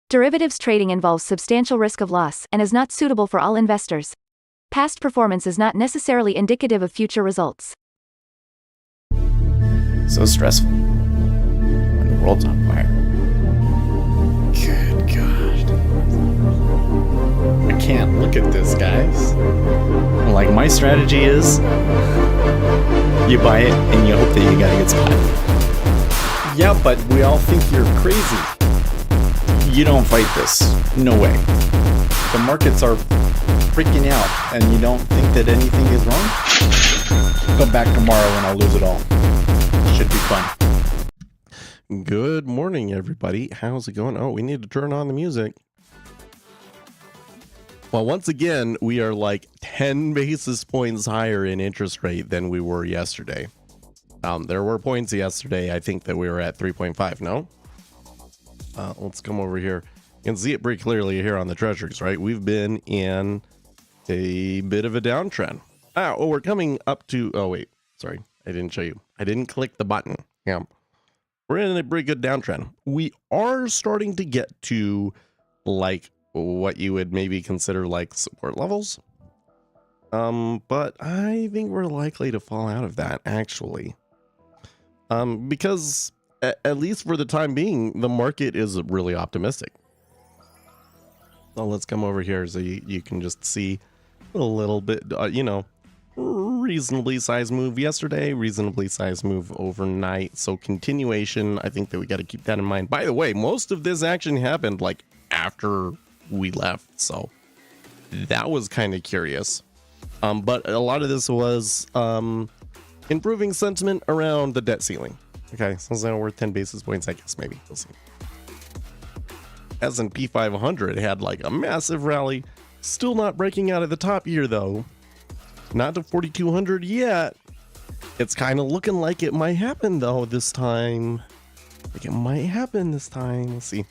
Derivatives trading involves substantial risk of loss and is not suitable for all investors. Past performance is not necessarily indicative of future results. So stressful when the world's on fire. Good God. I can't look at this, guys. Like, my strategy is you buy it and you hope that you got a good spot. Yeah, but we all think you're crazy. You don't fight this. No way. The markets are freaking out and you don't think that anything is wrong? Come back tomorrow and I'll lose it all. Should be fun. Good morning, everybody. How's it going? Oh, we need to turn on the music. Well, once again, we are like 10 basis points higher in interest rate than we were yesterday. There were points yesterday, I think, that we were at 3.5, no? Let's come over here. You can see it pretty clearly here on the treasuries, right? We've been in a bit of a downtrend. Oh, we're coming up to... Oh, wait. Sorry. I didn't show you. I didn't click the button. Yeah. We're in a pretty good downtrend. We are starting to get to, like, what you would maybe consider, like, support levels. But I think we're likely to fall out of that, actually. Because... at least for the time being, the market is really optimistic. So let's come over here so you can just see a little bit, reasonably sized move yesterday, reasonably sized move overnight. So continuation, I think that we got to keep that in mind. By the way, most of this action happened like after we left. So that was kind of curious. But a lot of this was improving sentiment around the debt ceiling. Okay, so it's now worth 10 basis points, I guess, maybe. We'll see. S&P 500 had like a massive rally. Still not breaking out of the top here, though. Not to 4,200 yet. It's kind of looking like it might happen, though, this time. Like it might happen this time. Let's see.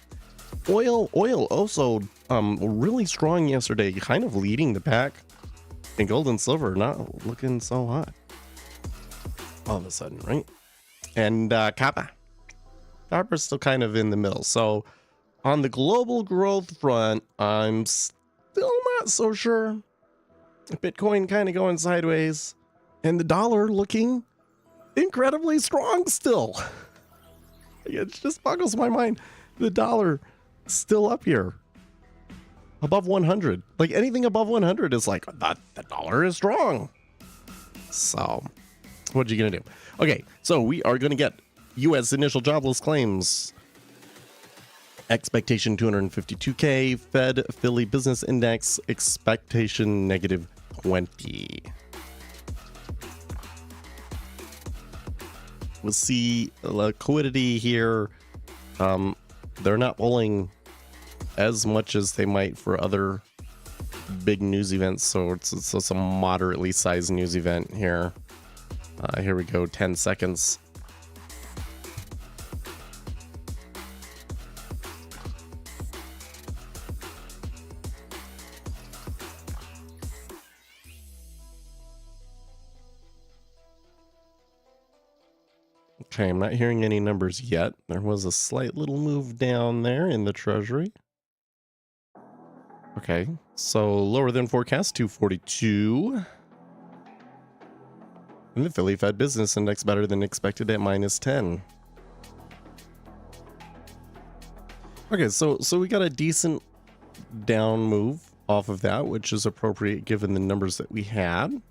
Oil also really strong yesterday, kind of leading the pack. And gold and silver not looking so hot. All of a sudden, right? And copper's still kind of in the middle. So on the global growth front, I'm still not so sure. Bitcoin kind of going sideways, and the dollar looking incredibly strong still. It just boggles my mind. The dollar still up here, above 100. Like anything above 100 is like the dollar is strong. So what are you gonna do? Okay, so we are going to get U.S. initial jobless claims. Expectation 252K. Fed Philly Business Index expectation negative 20. We'll see liquidity here. They're not pulling as much as they might for other big news events, so it's a moderately sized news event here. Here we go, 10 seconds. Okay, I'm not hearing any numbers yet. There was a slight little move down there in the treasury. Okay, so lower than forecast, 242. And the Philly Fed Business Index better than expected at -10. Okay, so we got a decent down move off of that, which is appropriate given the numbers that we had.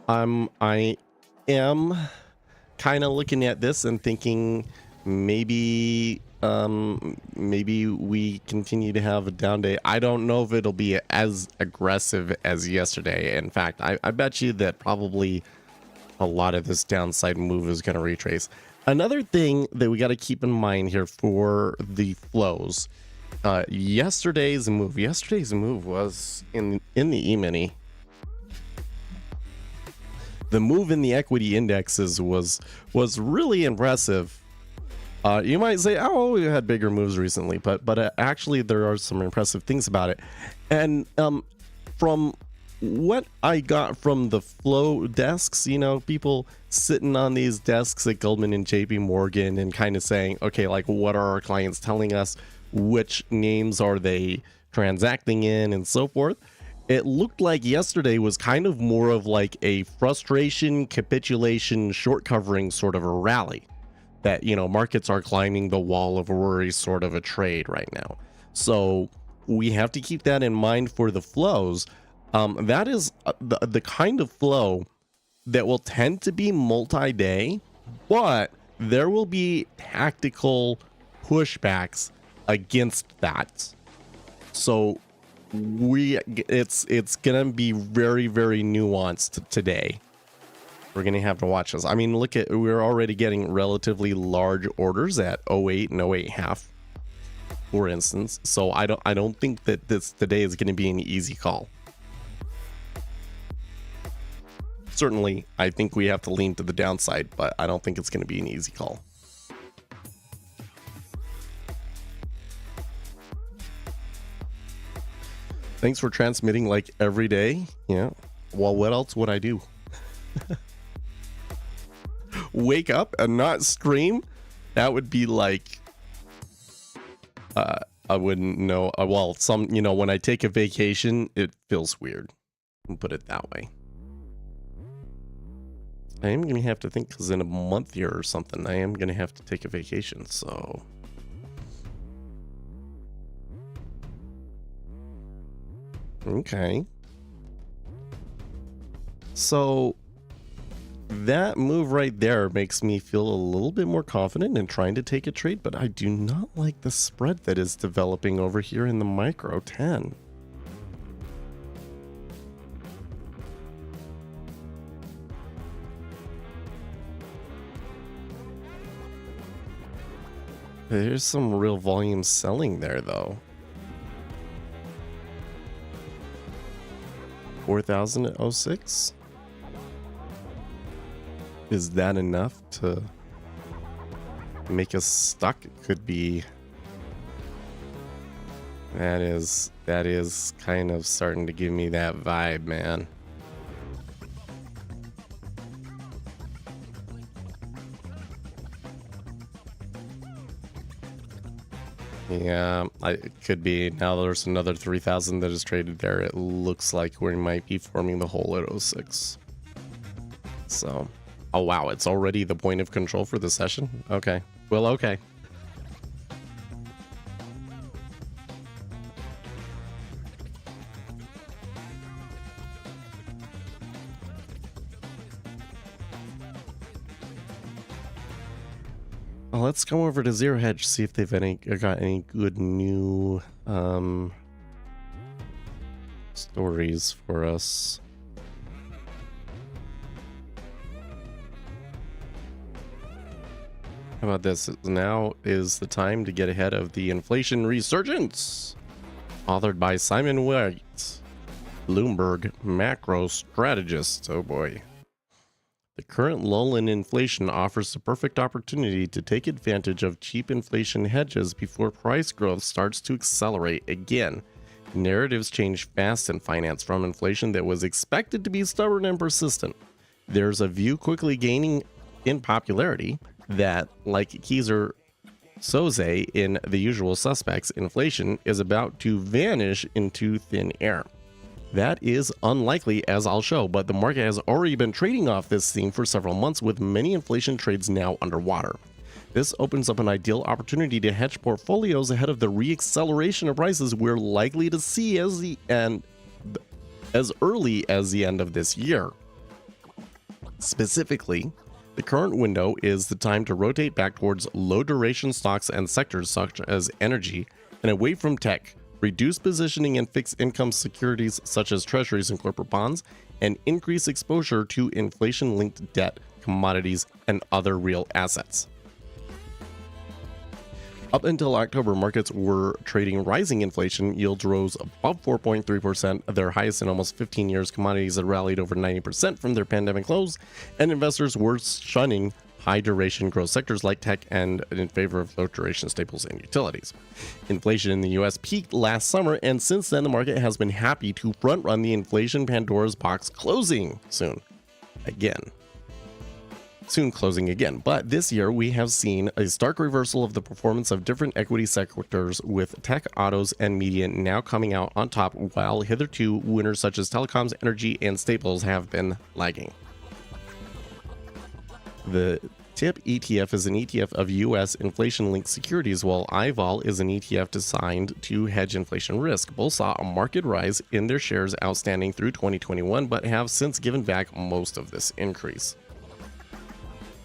I am kind of looking at this and thinking maybe we continue to have a down day. I don't know if it'll be as aggressive as yesterday. In fact, I bet you that probably a lot of this downside move is going to retrace. Another thing that we got to keep in mind here for the flows, yesterday's move was in the E-mini. The move in the equity indexes was really impressive. You might say, oh, we had bigger moves recently, but actually there are some impressive things about it. And from what I got from the flow desks, people sitting on these desks at Goldman and JP Morgan and kind of saying, okay, like, what are our clients telling us? Which names are they transacting in and so forth? It looked like yesterday was kind of more of like a frustration, capitulation, short covering sort of a rally. That, markets are climbing the wall of worry sort of a trade right now. So we have to keep that in mind for the flows. That is the kind of flow that will tend to be multi-day, but there will be tactical pushbacks against that. So it's gonna be very, very nuanced today. We're gonna have to watch this. I mean, we're already getting relatively large orders at 08 and 08.5, for instance. So I don't think that this today is gonna be an easy call. Certainly, I think we have to lean to the downside, but I don't think it's going to be an easy call. Thanks for transmitting like every day. Yeah. Well, what else would I do? Wake up and not stream? That would be like, I wouldn't know. Well, when I take a vacation, it feels weird. I'll put it that way. I am going to have to think, because in a month here or something, I am going to have to take a vacation, so... Okay. So, that move right there makes me feel a little bit more confident in trying to take a trade, but I do not like the spread that is developing over here in the micro 10. There's some real volume selling there, though. 4,000 at 06? Is that enough to make us stuck? It could be. That is kind of starting to give me that vibe, man. Yeah, it could be. Now there's another 3,000 that is traded there. It looks like we might be forming the hole at 06. So, oh wow, it's already the point of control for the session? Okay. Well, okay. Well, let's go over to Zero Hedge, see if they've got any good new stories for us. How about this? Now is the time to get ahead of the inflation resurgence. Authored by Simon White, Bloomberg macro strategist. Oh boy. The current lull in inflation offers the perfect opportunity to take advantage of cheap inflation hedges before price growth starts to accelerate again. Narratives change fast in finance from inflation that was expected to be stubborn and persistent. There's a view quickly gaining in popularity that, like Kaiser Soze in The Usual Suspects, inflation is about to vanish into thin air. That is unlikely, as I'll show, but the market has already been trading off this theme for several months, with many inflation trades now underwater. This opens up an ideal opportunity to hedge portfolios ahead of the re-acceleration of prices we're likely to see as early as the end of this year. Specifically, the current window is the time to rotate back towards low-duration stocks and sectors such as energy and away from tech. Reduce positioning in fixed income securities such as treasuries and corporate bonds, and increase exposure to inflation-linked debt, commodities, and other real assets. Up until October, markets were trading rising inflation. Yields rose above 4.3%, their highest in almost 15 years. Commodities had rallied over 90% from their pandemic lows, and investors were shunning high duration growth sectors like tech and in favor of low duration staples and utilities. Inflation in the US peaked last summer, and since then the market has been happy to front run the inflation Pandora's box closing soon closing again. But this year we have seen a stark reversal of the performance of different equity sectors, with tech, autos, and media now coming out on top, while hitherto winners such as telecoms, energy, and staples have been lagging. The TIP ETF is an ETF of US inflation-linked securities, while IVOL is an ETF designed to hedge inflation risk. Both saw a market rise in their shares outstanding through 2021, but have since given back most of this increase.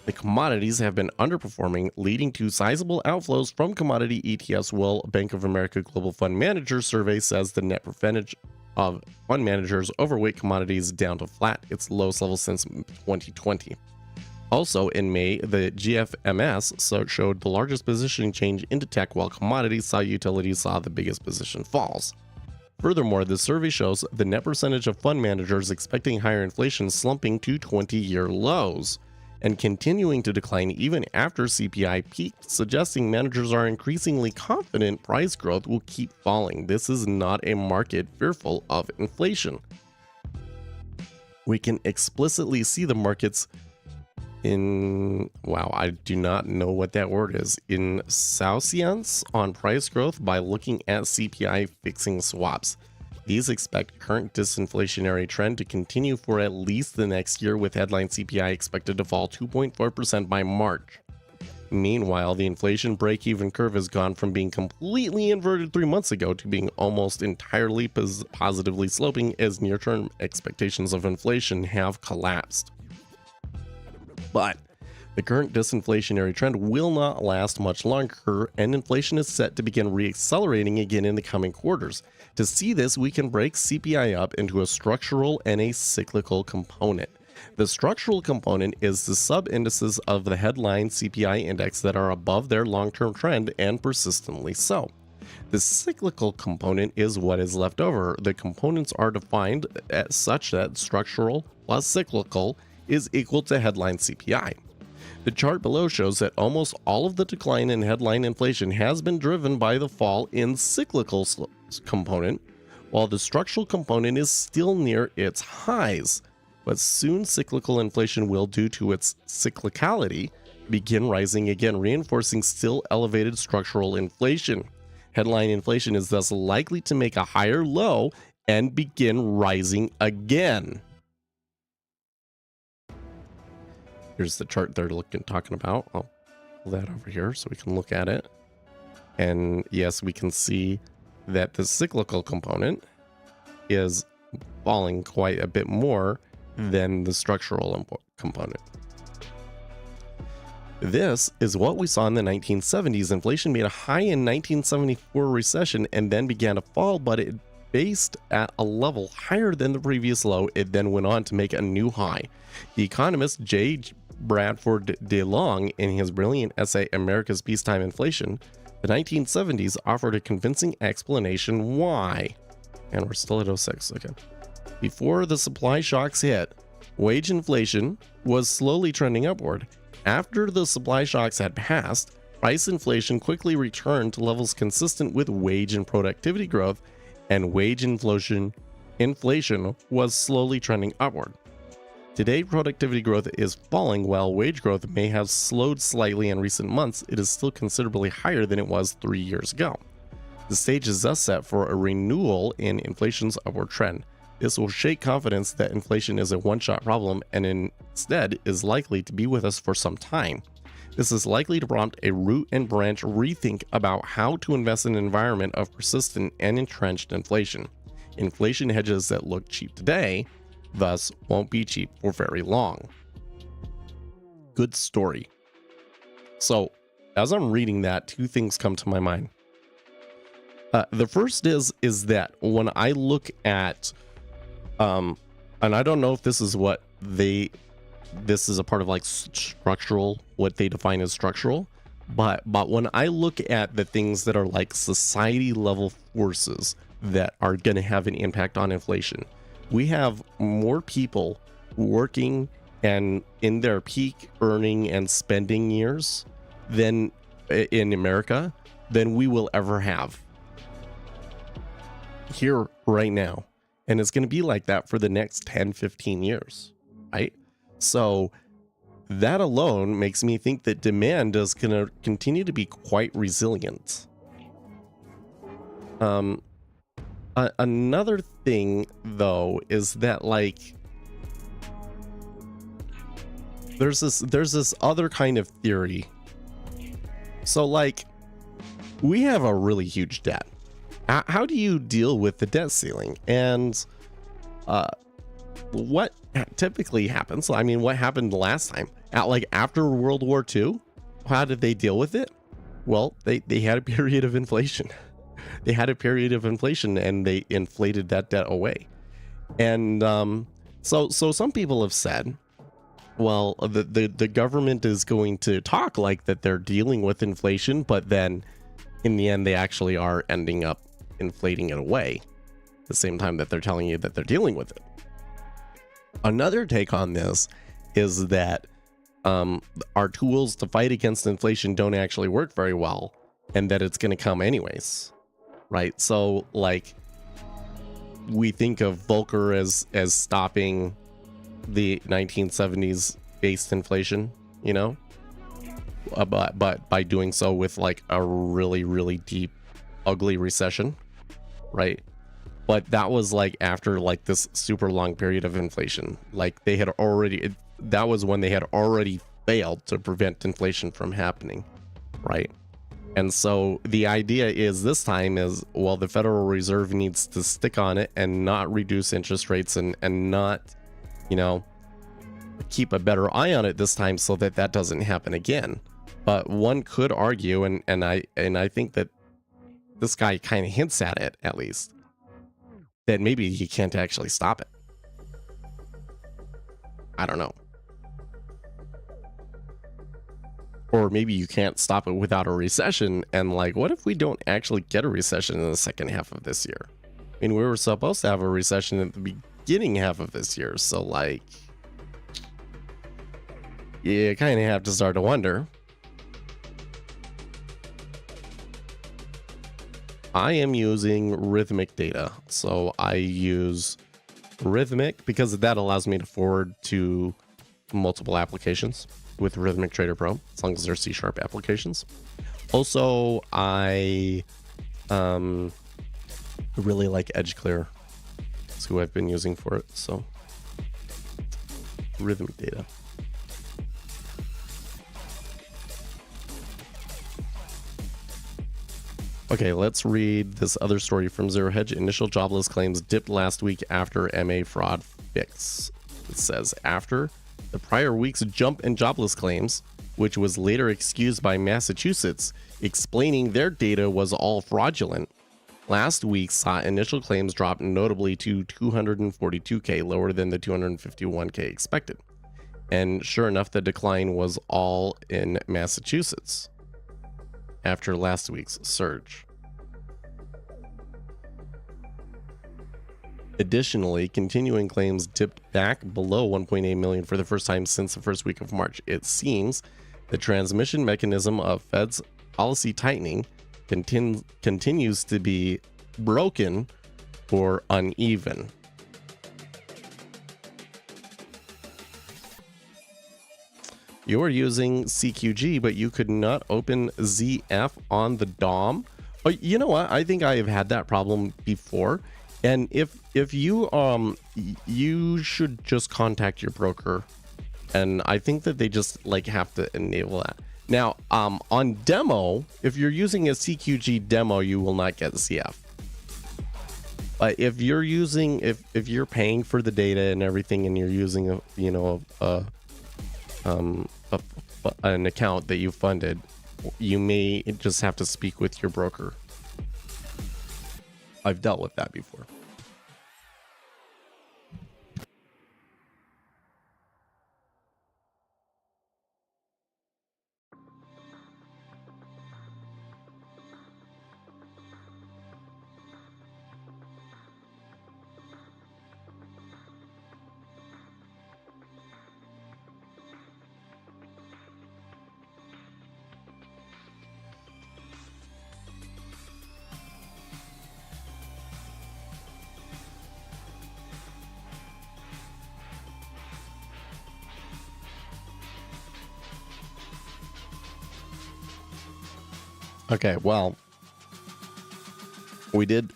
The commodities have been underperforming, leading to sizable outflows from commodity ETFs, while Bank of America Global Fund Manager survey says the net percentage of fund managers overweight commodities down to flat, its lowest level since 2020. Also in May, the GFMS showed the largest positioning change into tech, while commodities utilities saw the biggest position falls. Furthermore, the survey shows the net percentage of fund managers expecting higher inflation slumping to 20-year lows and continuing to decline even after CPI peaked, suggesting managers are increasingly confident price growth will keep falling. This is not a market fearful of inflation. We can explicitly see the markets I do not know what that word is, in insouciance on price growth by looking at CPI fixing swaps. These expect current disinflationary trend to continue for at least the next year, with headline CPI expected to fall 2.4% by March. Meanwhile, the inflation break-even curve has gone from being completely inverted 3 months ago to being almost entirely positively sloping, as near-term expectations of inflation have collapsed. But the current disinflationary trend will not last much longer, and inflation is set to begin reaccelerating again in the coming quarters. To see this, we can break CPI up into a structural and a cyclical component. The structural component is the sub-indices of the headline CPI index that are above their long-term trend and persistently so. The cyclical component is what is left over. The components are defined as such that structural plus cyclical is equal to headline CPI. The chart below shows that almost all of the decline in headline inflation has been driven by the fall in cyclical component, while the structural component is still near its highs. But soon cyclical inflation will, due to its cyclicality, begin rising again, reinforcing still elevated structural inflation. Headline inflation is thus likely to make a higher low and begin rising again. Here's the chart they're talking about. I'll pull that over here so we can look at it. And yes, we can see that the cyclical component is falling quite a bit more than the structural component. This is what we saw in the 1970s. Inflation made a high in 1974 recession and then began to fall, but it based at a level higher than the previous low. It then went on to make a new high. The economist J. Bradford DeLong, in his brilliant essay America's Peacetime Inflation, the 1970s offered a convincing explanation why. And we're still at 06 again. Before the supply shocks hit, wage inflation was slowly trending upward. After the supply shocks had passed, price inflation quickly returned to levels consistent with wage and productivity growth, and wage inflation was slowly trending upward. Today, productivity growth is falling. While wage growth may have slowed slightly in recent months, it is still considerably higher than it was 3 years ago. The stage is thus set for a renewal in inflation's upward trend. This will shake confidence that inflation is a one-shot problem and instead is likely to be with us for some time. This is likely to prompt a root and branch rethink about how to invest in an environment of persistent and entrenched inflation. Inflation hedges that look cheap today thus won't be cheap for very long. Good story. So, as I'm reading that, two things come to my mind. The first is that when I look at, and I don't know if this is what this is a part of like structural, what they define as structural, but when I look at the things that are like society level forces that are going to have an impact on inflation, we have more people working and in their peak earning and spending years than in America than we will ever have here right now. And it's going to be like that for the next 10-15 years, right? So that alone makes me think that demand is going to continue to be quite resilient. Another thing though is that, like, there's this other kind of theory. So, like, we have a really huge debt. How do you deal with the debt ceiling? And what typically happens? I mean, what happened last time? After World War II, how did they deal with it? Well, they had a period of inflation. They had a period of inflation and they inflated that debt away. And so some people have said, well, the government is going to talk like that they're dealing with inflation, but then in the end, they actually are ending up inflating it away at the same time that they're telling you that they're dealing with it. Another take on this is that our tools to fight against inflation don't actually work very well, and that it's going to come anyways, right? So, like, we think of Volcker as stopping the 1970s based inflation, you know, but by doing so with like a really, really deep, ugly recession, right? But that was like after like this super long period of inflation. Like they had already, that was when they had already failed to prevent inflation from happening, right? And so the idea is this time is, well, the Federal Reserve needs to stick on it and not reduce interest rates and not, you know, keep a better eye on it this time so that doesn't happen again. But one could argue, and I think that this guy kind of hints at it, at least, that maybe he can't actually stop it. I don't know. Or maybe you can't stop it without a recession. And like, what if we don't actually get a recession in the second half of this year? I mean, we were supposed to have a recession at the beginning half of this year. So like, you kind of have to start to wonder. I am using Rhythmic data. So I use Rhythmic because that allows me to forward to multiple applications with Rhythmic Trader Pro, as long as they're C# applications. Also, I really like EdgeClear. That's who I've been using for it. So Rhythmic data. Okay, let's read this other story from Zero Hedge. Initial jobless claims dipped last week after MA fraud fix. It says, after the prior week's jump in jobless claims, which was later excused by Massachusetts, explaining their data was all fraudulent, last week saw initial claims drop notably to 242K, lower than the 251K expected. And sure enough, the decline was all in Massachusetts after last week's surge. Additionally, continuing claims dipped back below 1.8 million for the first time since the first week of March. It seems the transmission mechanism of Fed's policy tightening continues to be broken or uneven. You are using CQG, but you could not open ZF on the DOM. Oh, you know what? I think I have had that problem before. And if you you should just contact your broker, and I think that they just like have to enable that. Now, on demo, if you're using a CQG demo, you will not get ZF. But if you're using, if you're paying for the data and everything, and you're using a, you know, an account that you funded, you may just have to speak with your broker. I've dealt with that before. Okay, well, we did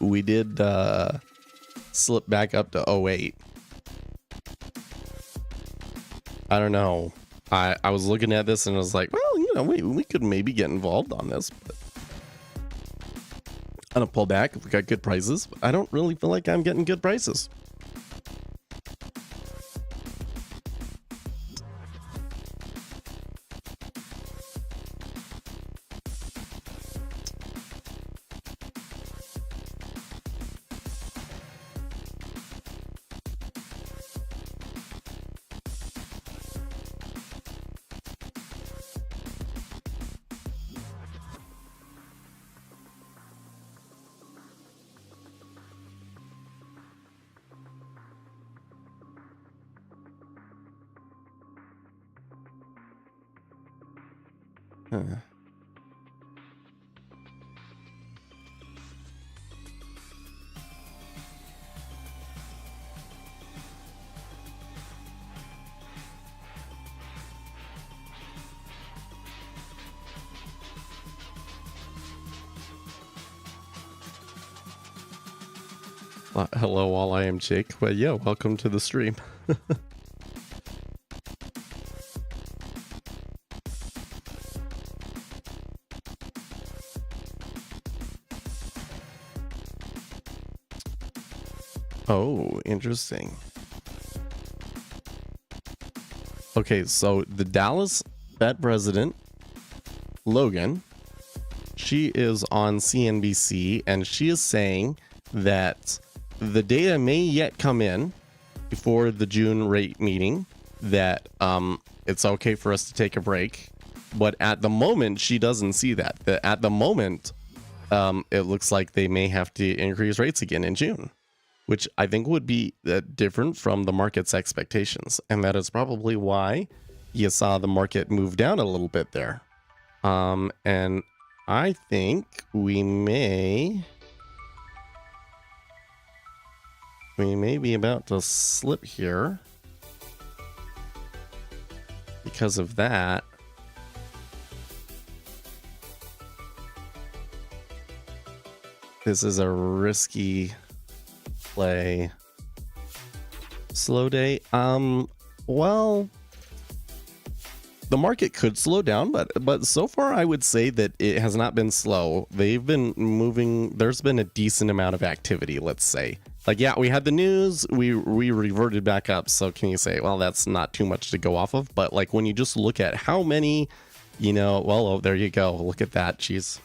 slip back up to 08. I don't know. I was looking at this and I was like, well, you know, we could maybe get involved on this, but I'm gonna pull back if we got good prices. But I don't really feel like I'm getting good prices. Huh. Hello, all. I am Jake. But yeah, welcome to the stream. Oh, interesting. Okay, so the Dallas Fed president, Logan, she is on CNBC and she is saying that the data may yet come in before the June rate meeting, that it's okay for us to take a break. But at the moment, she doesn't see that. At the moment, it looks like they may have to increase rates again in June, which I think would be different from the market's expectations. And that is probably why you saw the market move down a little bit there. And I think we may be about to slip here because of that. This is a risky play. Slow day. Well, the market could slow down, but so far I would say that it has not been slow. They've been moving. There's been a decent amount of activity, let's say. Like, yeah, we had the news, we reverted back up. So can you say, well, that's not too much to go off of? But like when you just look at how many, you know, well, oh, there you go. Look at that. Jeez.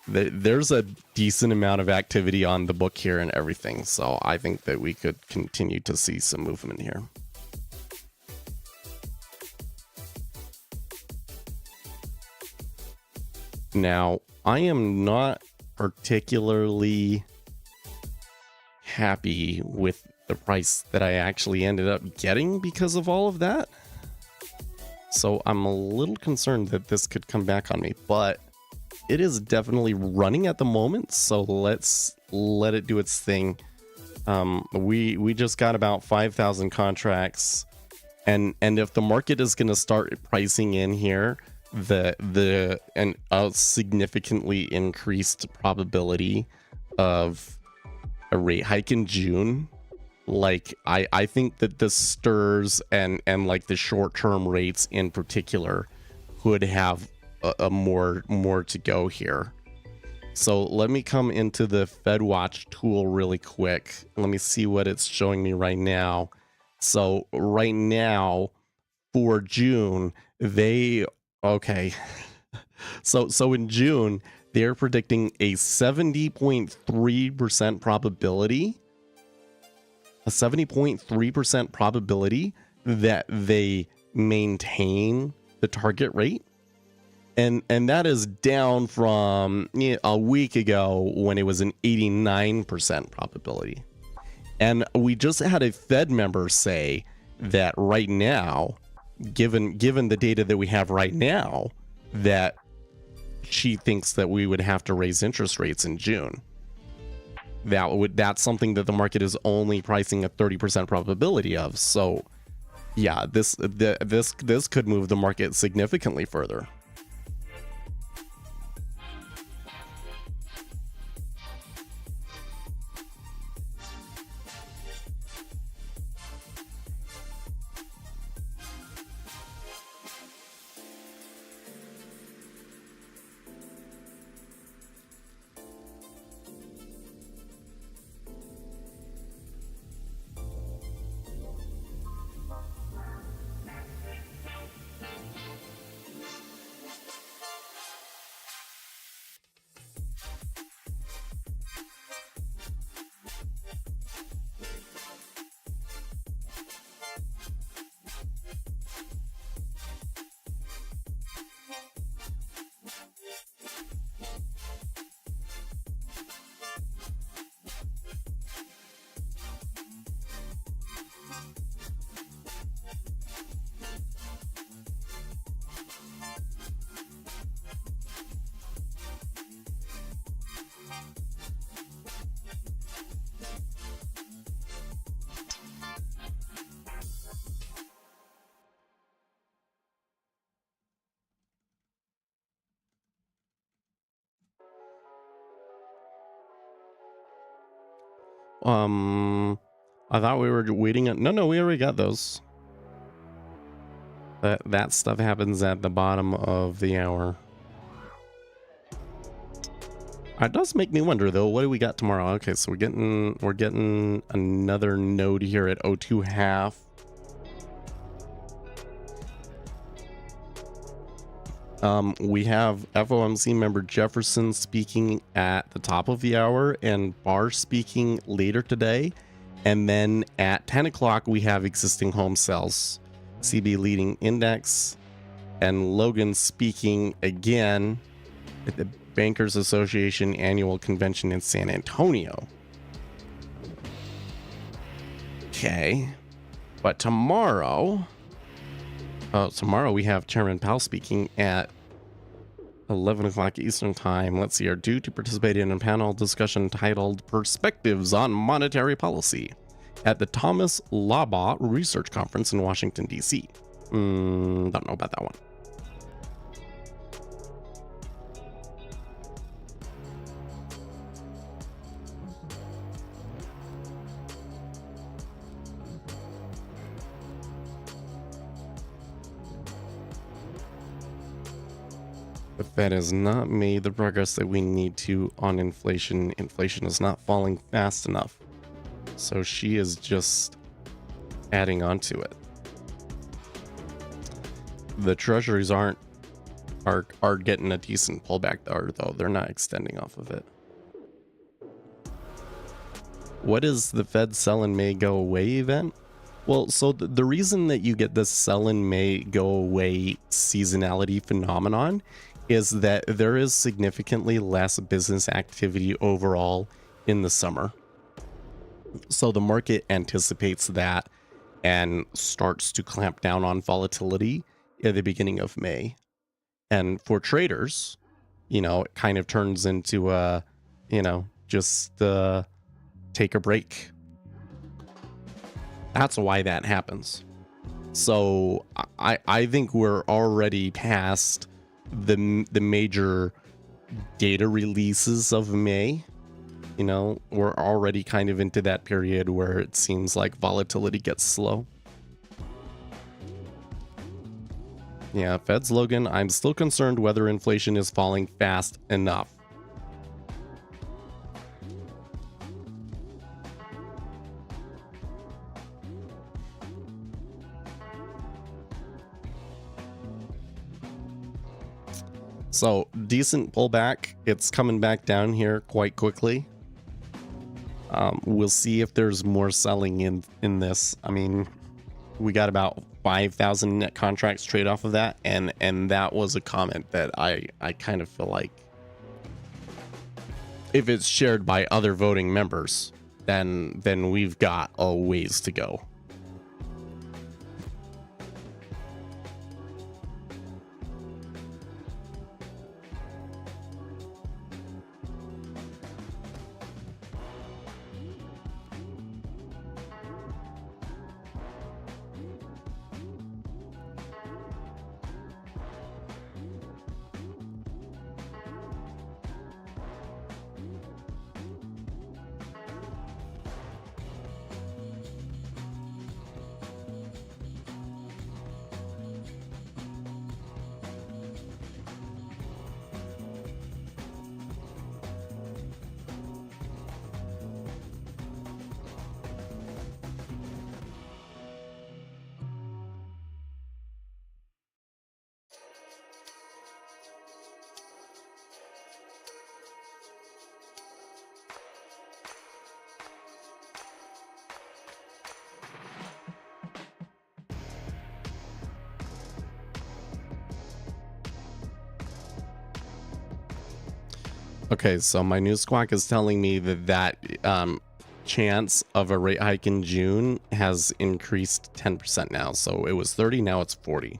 There's a decent amount of activity on the book here and everything. So I think that we could continue to see some movement here. Now, I am not particularly happy with the price that I actually ended up getting because of all of that. So I'm a little concerned that this could come back on me, but it is definitely running at the moment. So let's let it do its thing. We just got about 5,000 contracts, and if the market is going to start pricing in here a significantly increased probability of a rate hike in June, like I think that the stirs and like the short-term rates in particular could have a more to go here. So let me come into the FedWatch tool really quick. Let me see what it's showing me right now. So right now for June, okay. So in June, they're predicting a 70.3% probability. A 70.3% probability that they maintain the target rate. And that is down from a week ago when it was an 89% probability. And we just had a Fed member say that right now, given the data that we have right now, that she thinks that we would have to raise interest rates in June. That's something that the market is only pricing a 30% probability of. So yeah, this could move the market significantly further. I thought we were waiting on. No, we already got those. That stuff happens at the bottom of the hour. It does make me wonder though, what do we got tomorrow? Okay, so we're getting another node here at 02 half. We have FOMC member Jefferson speaking at the top of the hour and Barr speaking later today. And then at 10 o'clock, we have existing home sales, CB leading index, and Logan speaking again at the Bankers Association annual convention in San Antonio. Okay. But tomorrow we have Chairman Powell speaking at 11 o'clock Eastern Time. Let's see, are due to participate in a panel discussion titled Perspectives on Monetary Policy at the Thomas Labaugh Research Conference in Washington, D.C. Don't know about that one. The Fed has not made the progress that we need to on inflation. Inflation is not falling fast enough. So she is just adding on to it. The treasuries are getting a decent pullback though. They're not extending off of it. What is the Fed sell in May go away event? Well, so the reason that you get this sell in May go away seasonality phenomenon is that there is significantly less business activity overall in the summer. So the market anticipates that and starts to clamp down on volatility at the beginning of May. And for traders, it kind of turns into just take a break. That's why that happens. So I think we're already past the major data releases of May. We're already kind of into that period where it seems like volatility gets slow. Yeah, Fed slogan, I'm still concerned whether inflation is falling fast enough. So decent pullback. It's coming back down here quite quickly. We'll see if there's more selling in this. I mean, we got about 5,000 net contracts trade off of that, and that was a comment that I kind of feel like if it's shared by other voting members, then we've got a ways to go. Okay, so my news squawk is telling me that chance of a rate hike in June has increased 10% now. So it was 30, now it's 40.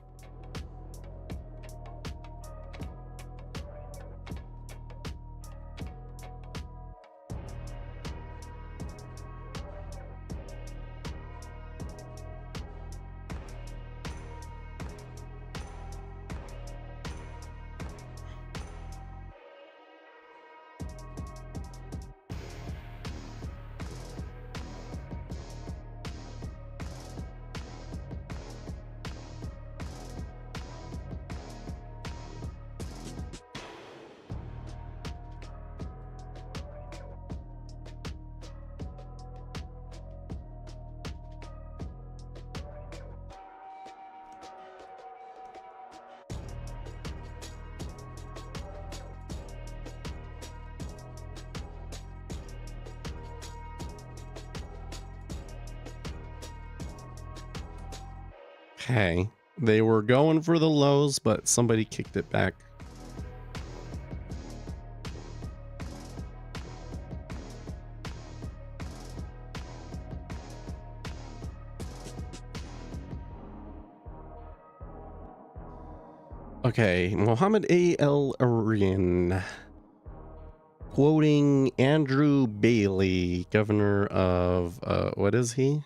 Okay. They were going for the lows, but somebody kicked it back. Okay, Mohammed A. El Arian, quoting Andrew Bailey, governor of, what is he?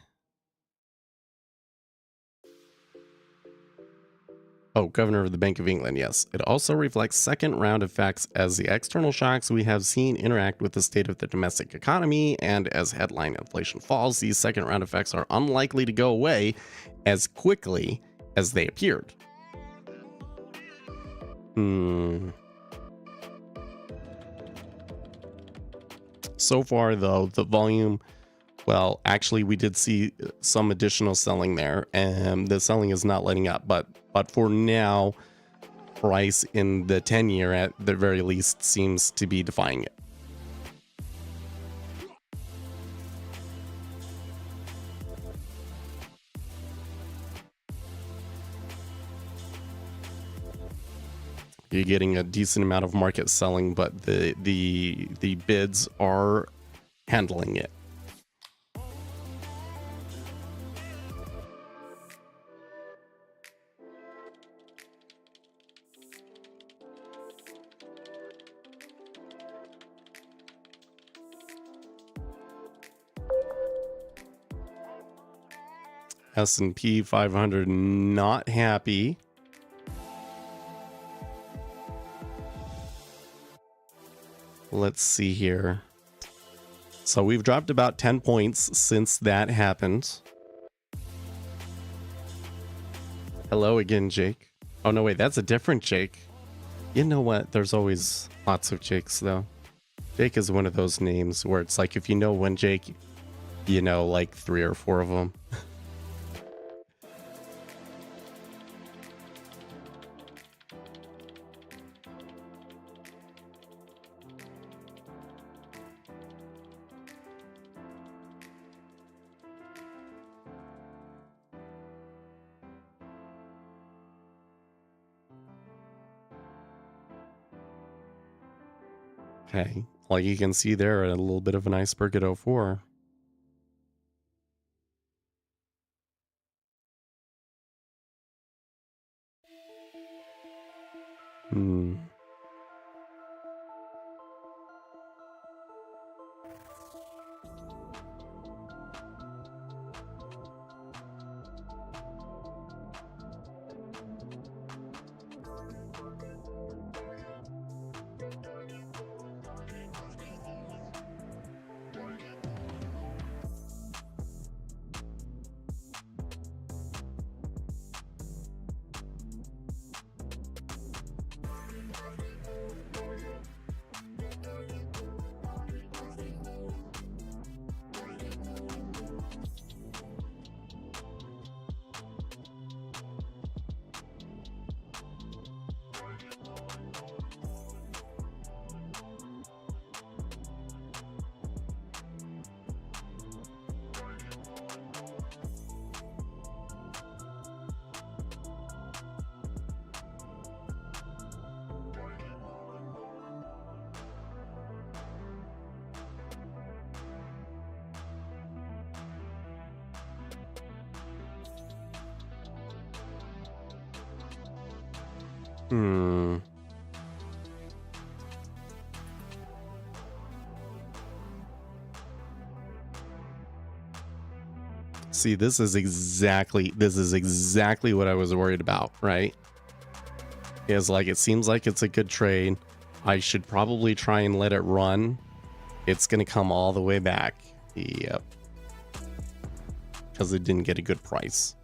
Oh, governor of the Bank of England, yes. It also reflects second round effects as the external shocks we have seen interact with the state of the domestic economy, and as headline inflation falls, these second round effects are unlikely to go away as quickly as they appeared. So far, though, the volume, well, actually, we did see some additional selling there, and the selling is not letting up. But for now, price in the 10-year at the very least seems to be defying it. You're getting a decent amount of market selling, but the bids are handling it. S&P 500 not happy. Let's see here. So we've dropped about 10 points since that happened. Hello again, Jake. Oh, no, wait, that's a different Jake. You know what? There's always lots of Jakes, though. Jake is one of those names where it's like if you know one Jake, you know like 3 or 4 of them. Okay, like you can see there, a little bit of an iceberg at 04. See, this is exactly what I was worried about, right? Is like, it seems like it's a good trade. I should probably try and let it run. It's gonna come all the way back. Yep. Because it didn't get a good price.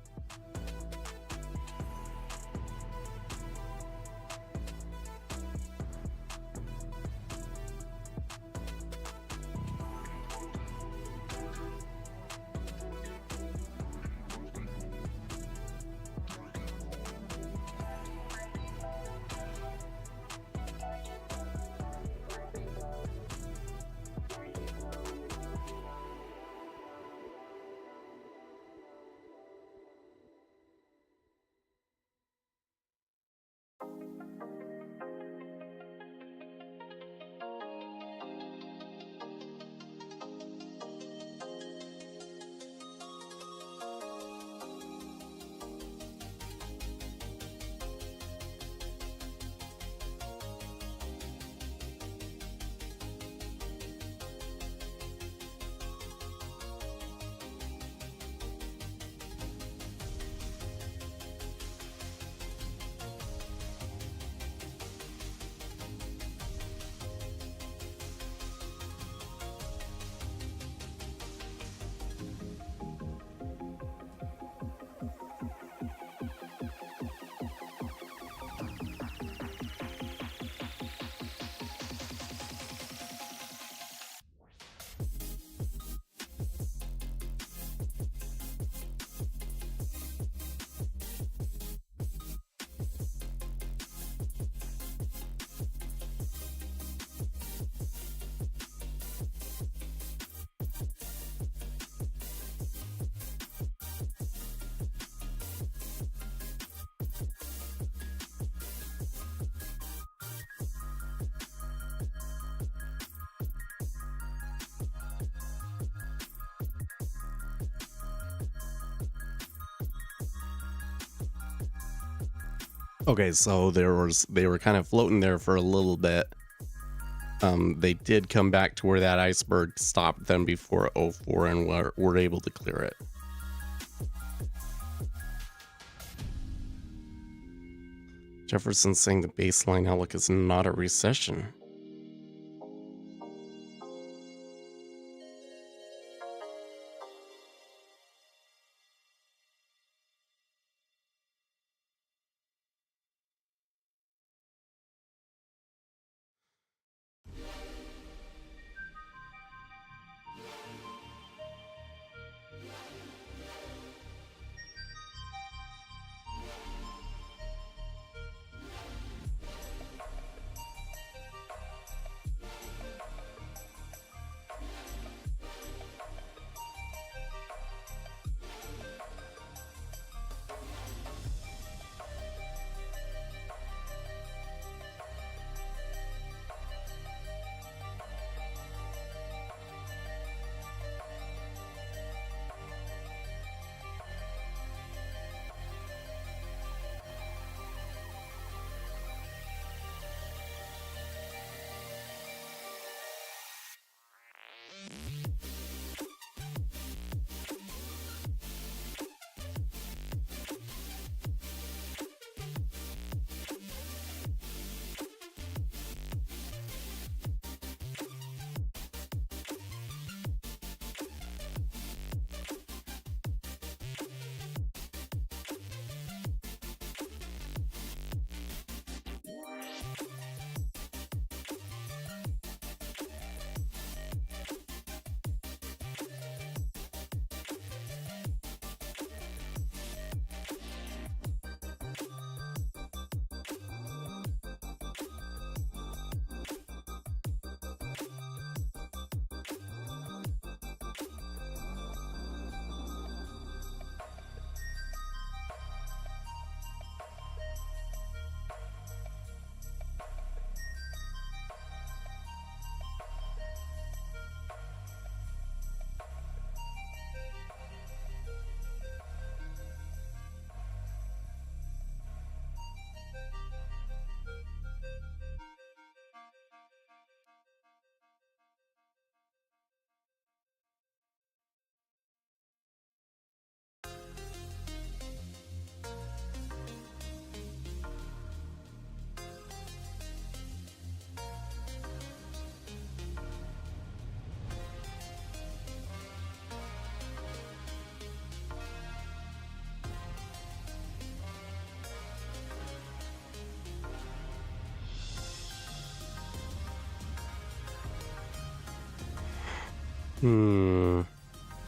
Okay, so they were kind of floating there for a little bit. They did come back to where that iceberg stopped them before 04 and were able to clear it. Jefferson's saying the baseline outlook is not a recession.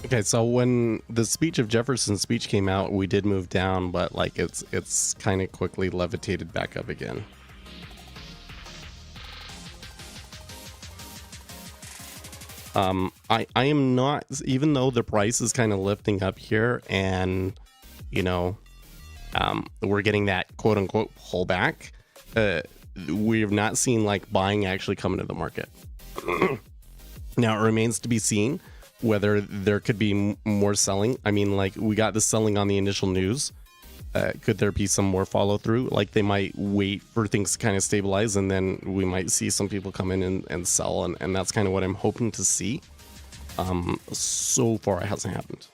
Okay, so when the speech of Jefferson's speech came out, we did move down, but like it's kind of quickly levitated back up again. I am not, even though the price is kind of lifting up here, and you know, we're getting that quote unquote pullback. We have not seen like buying actually come into the market. Now it remains to be seen whether there could be more selling. I mean, like we got the selling on the initial news. Could there be some more follow through? Like they might wait for things to kind of stabilize, and then we might see some people come in and sell, and that's kind of what I'm hoping to see. So far it hasn't happened.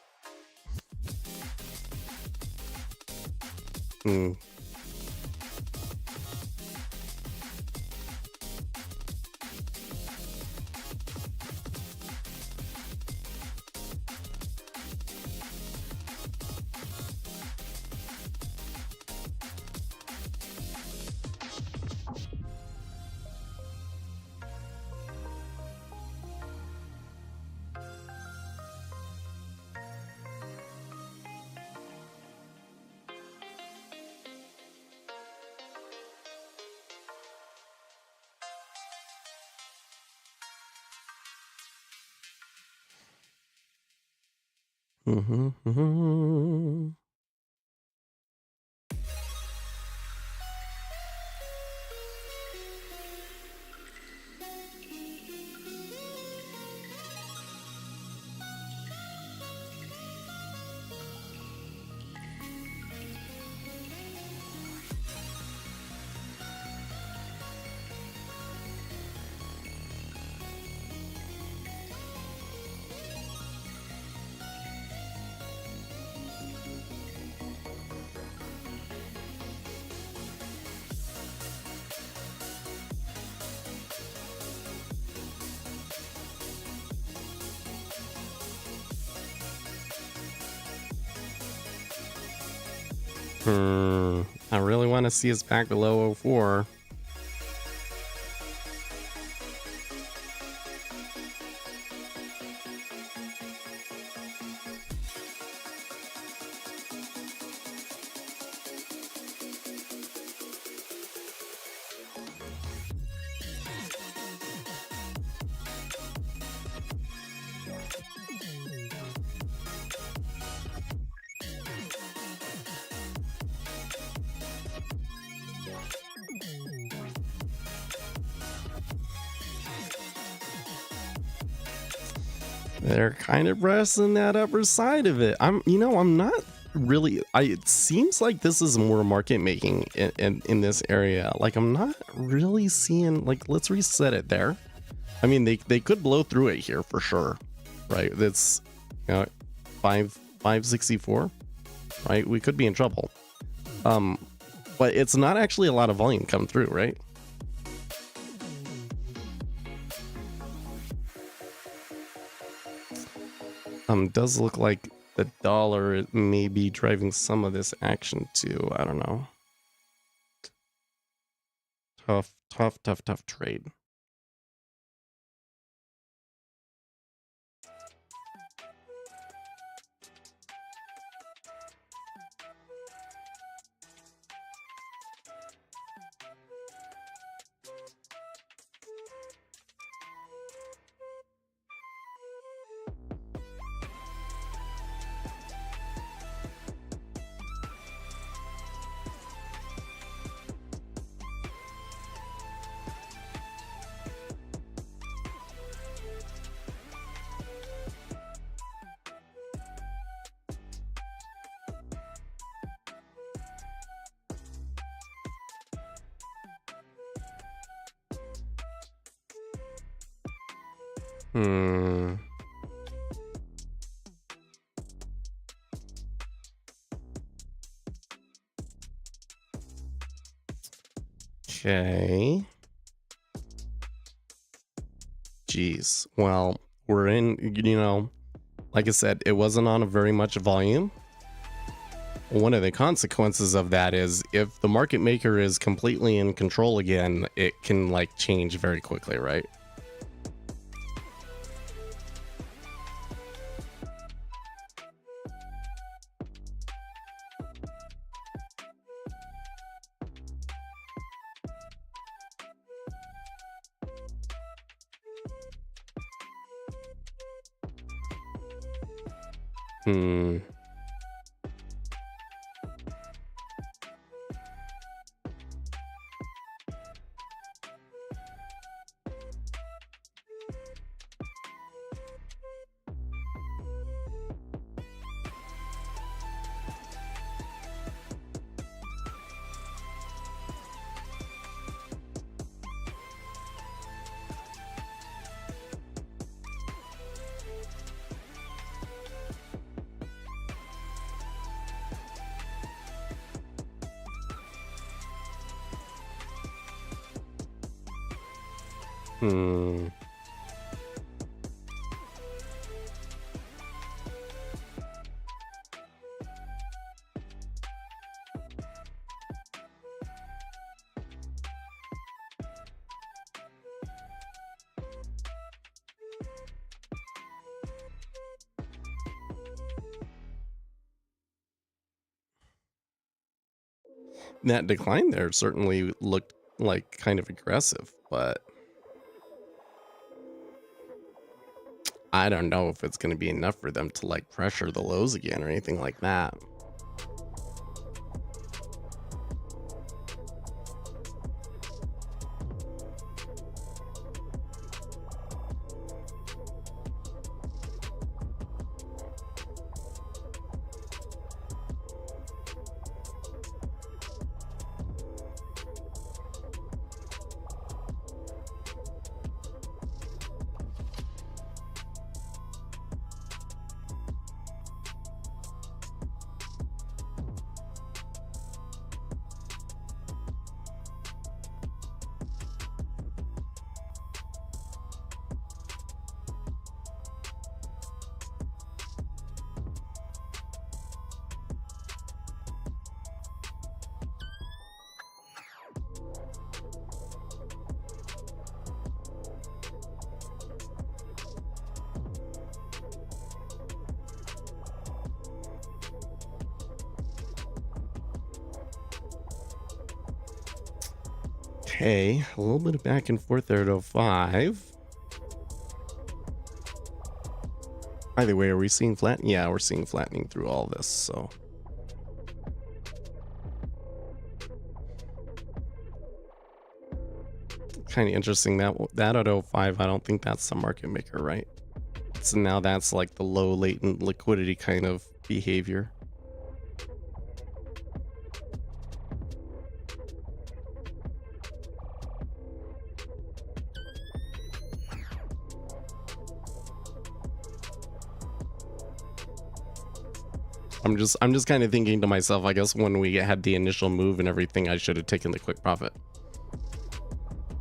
I really want to see us back below 04. They're kind of pressing that upper side of it. I'm not really. It seems like this is more market making in this area. Like, I'm not really seeing. Like, let's reset it there. I mean, they could blow through it here for sure, right? That's 564, right? We could be in trouble. But it's not actually a lot of volume come through, right? Does look like the dollar may be driving some of this action too. I don't know. Tough trade. Okay. Jeez. Well, we're in, like I said, it wasn't on a very much volume. One of the consequences of that is if the market maker is completely in control again, it can like change very quickly, right? That decline there certainly looked like kind of aggressive, but I don't know if it's going to be enough for them to like pressure the lows again or anything like that. Okay, a little bit of back and forth there at 05. Either way, are we seeing flat? Yeah, we're seeing flattening through all this, so. Kind of interesting that at 05, I don't think that's the market maker, right? So now that's like the low latent liquidity kind of behavior. I'm just kind of thinking to myself, I guess when we had the initial move and everything, I should have taken the quick profit.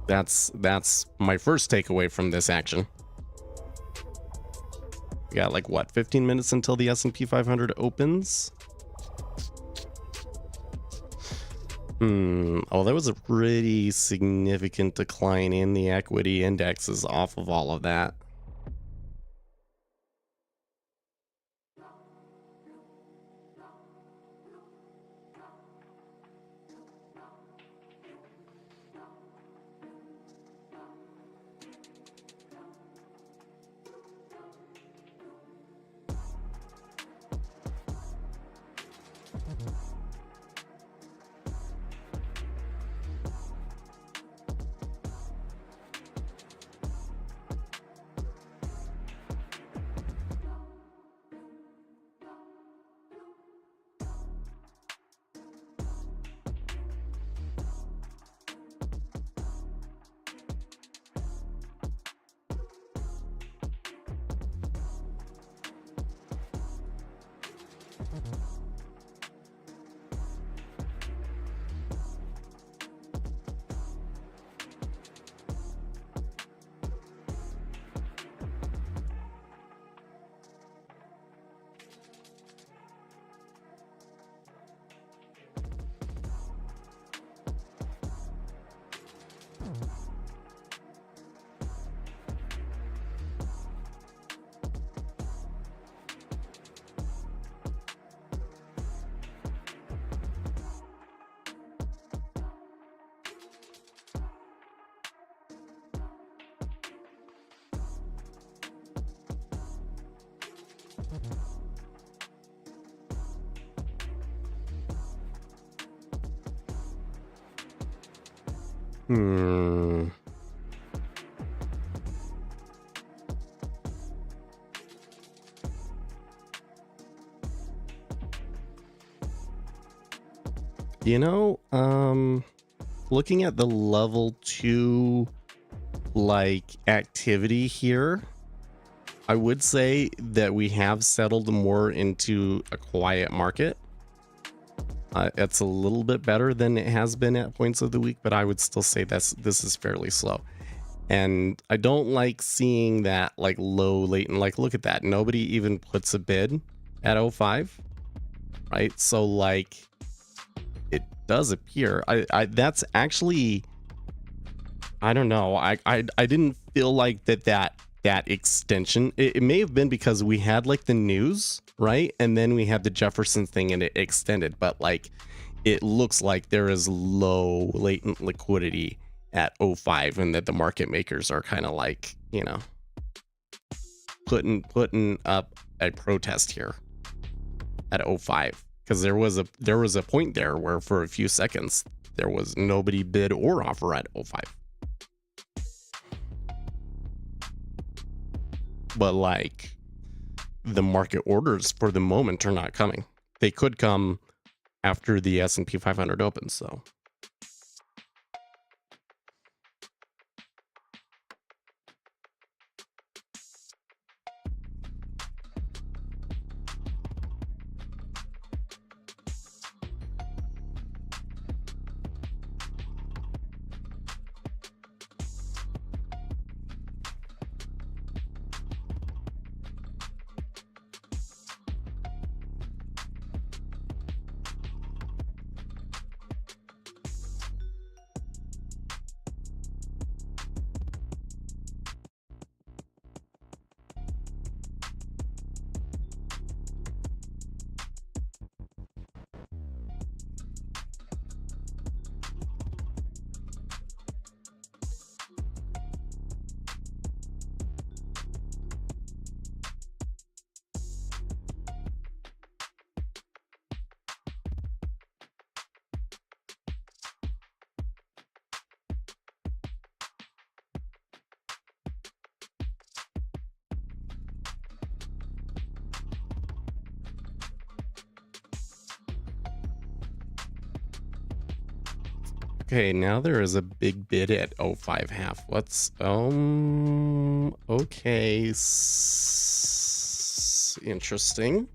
That's my first takeaway from this action. We got like what, 15 minutes until the S&P 500 opens? Oh, there was a pretty significant decline in the equity indexes off of all of that. You know, looking at the level 2 like activity here, I would say that we have settled more into a quiet market. It's a little bit better than it has been at points of the week, but I would still say this is fairly slow. And I don't like seeing that like low latent, like look at that. Nobody even puts a bid at 05, right? So like it does appear I that's actually, I don't know. I didn't feel like that extension, it may have been because we had like the news, right? And then we had the Jefferson thing and it extended, but like it looks like there is low latent liquidity at 05 and that the market makers are kind of like, you know, putting up a protest here at 05, because there was a point there where for a few seconds there was nobody bid or offer at 05. But like the market orders for the moment are not coming. They could come after the S&P 500 opens, so. Okay, now there is a big bid at 05 half. What's okay, interesting.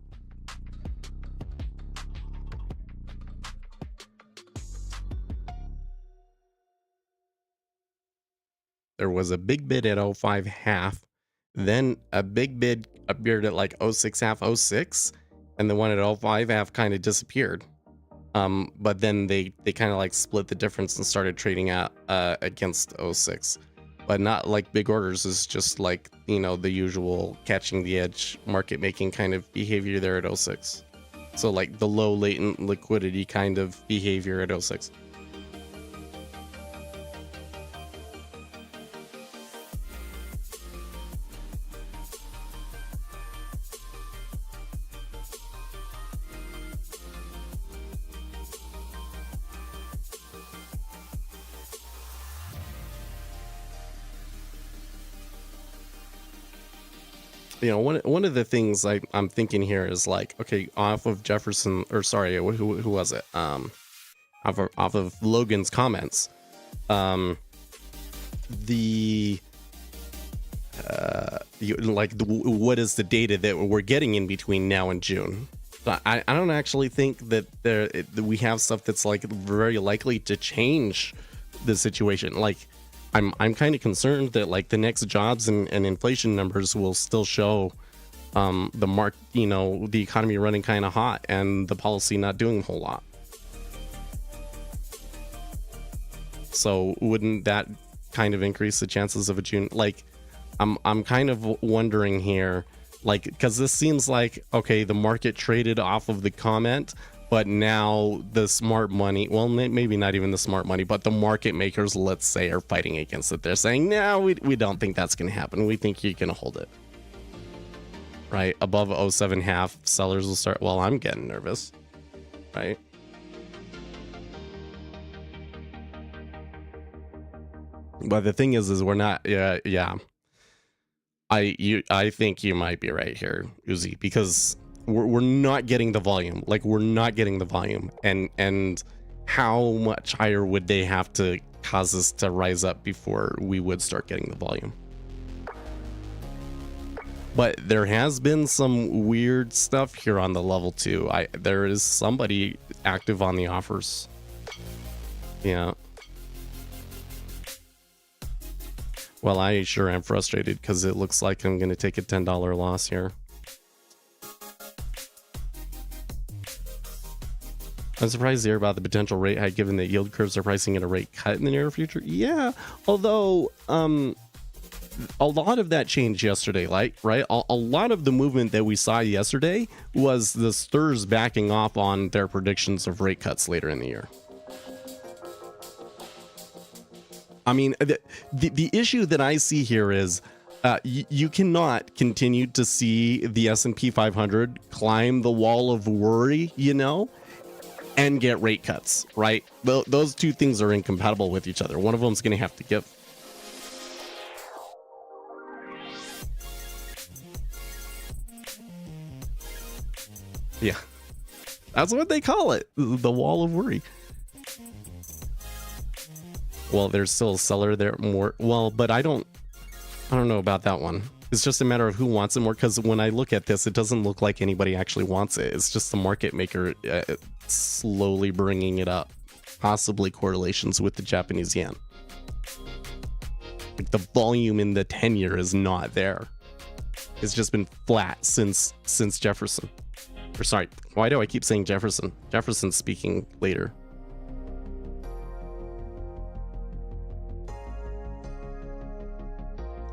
There was a big bid at 05 half, then a big bid appeared at like 06 half, 06, and the one at 05 half kind of disappeared. But then they kind of like split the difference and started trading out against 06, but not like big orders. Is just like, you know, the usual catching the edge market making kind of behavior there at 06. So like the low latent liquidity kind of behavior at 06. You know, one of the things I'm thinking here is like, okay, off of Jefferson, or sorry, who was it? Off of Logan's comments, what is the data that we're getting in between now and June? I don't actually think that we have stuff that's like very likely to change the situation. Like, I'm kind of concerned that like the next jobs and inflation numbers will still show the economy running kind of hot and the policy not doing a whole lot. So wouldn't that kind of increase the chances of a June? Like, I'm kind of wondering here, like, because this seems like, okay, the market traded off of the comment, but now the smart money, well, maybe not even the smart money, but the market makers, let's say, are fighting against it. They're saying, no, we don't think that's going to happen. We think you're going to hold it. Right? Above 07 half, sellers will start, well, I'm getting nervous. Right? But the thing is we're not, yeah. I think you might be right here, Uzi, because we're not getting the volume. Like, we're not getting the volume, and how much higher would they have to cause us to rise up before we would start getting the volume? But there has been some weird stuff here on the level 2. There is somebody active on the offers. Yeah. Well, I sure am frustrated because it looks like I'm going to take a $10 loss here. I'm surprised to hear about the potential rate hike given that yield curves are pricing at a rate cut in the near future. Yeah, although a lot of that changed yesterday, right? A lot of the movement that we saw yesterday was the stirs backing off on their predictions of rate cuts later in the year. I mean, the issue that I see here is you cannot continue to see the S&P 500 climb the wall of worry, you know, and get rate cuts, right? Those two things are incompatible with each other. One of them is going to have to give. Yeah, that's what they call it, the wall of worry. Well, there's still a seller there more. Well, but I don't know about that one. It's just a matter of who wants it more, because when I look at this, it doesn't look like anybody actually wants it. It's just the market maker slowly bringing it up, possibly correlations with the Japanese yen. Like, the volume in the 10-year is not there. It's just been flat since Jefferson. Or sorry, why do I keep saying Jefferson? Jefferson's speaking later.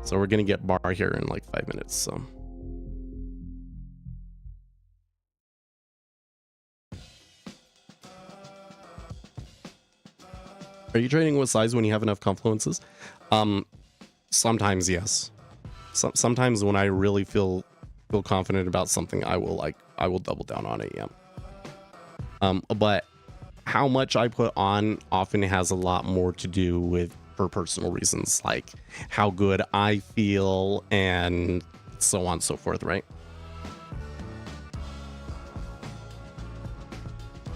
So we're going to get bar here in like 5 minutes. So are you trading with size when you have enough confluences? Sometimes, yes. Sometimes when I really feel confident about something, I will double down on it. Yeah. But how much I put on often has a lot more to do with for personal reasons, like how good I feel and so on and so forth, right?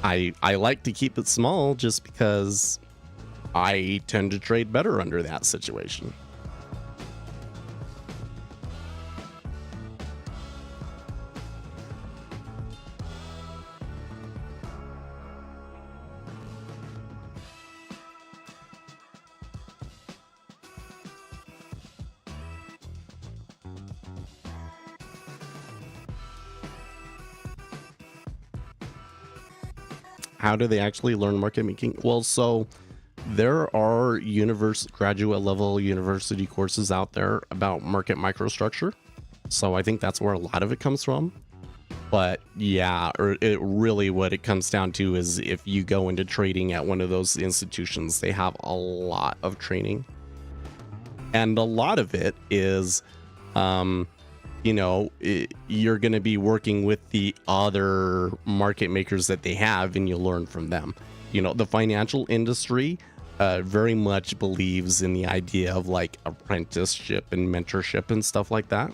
I like to keep it small just because I tend to trade better under that situation. How do they actually learn market making? Well, so there are graduate level university courses out there about market microstructure. So I think that's where a lot of it comes from. But yeah, what it comes down to is if you go into trading at one of those institutions, they have a lot of training. And a lot of it is, you're going to be working with the other market makers that they have, and you learn from them. The financial industry very much believes in the idea of like apprenticeship and mentorship and stuff like that.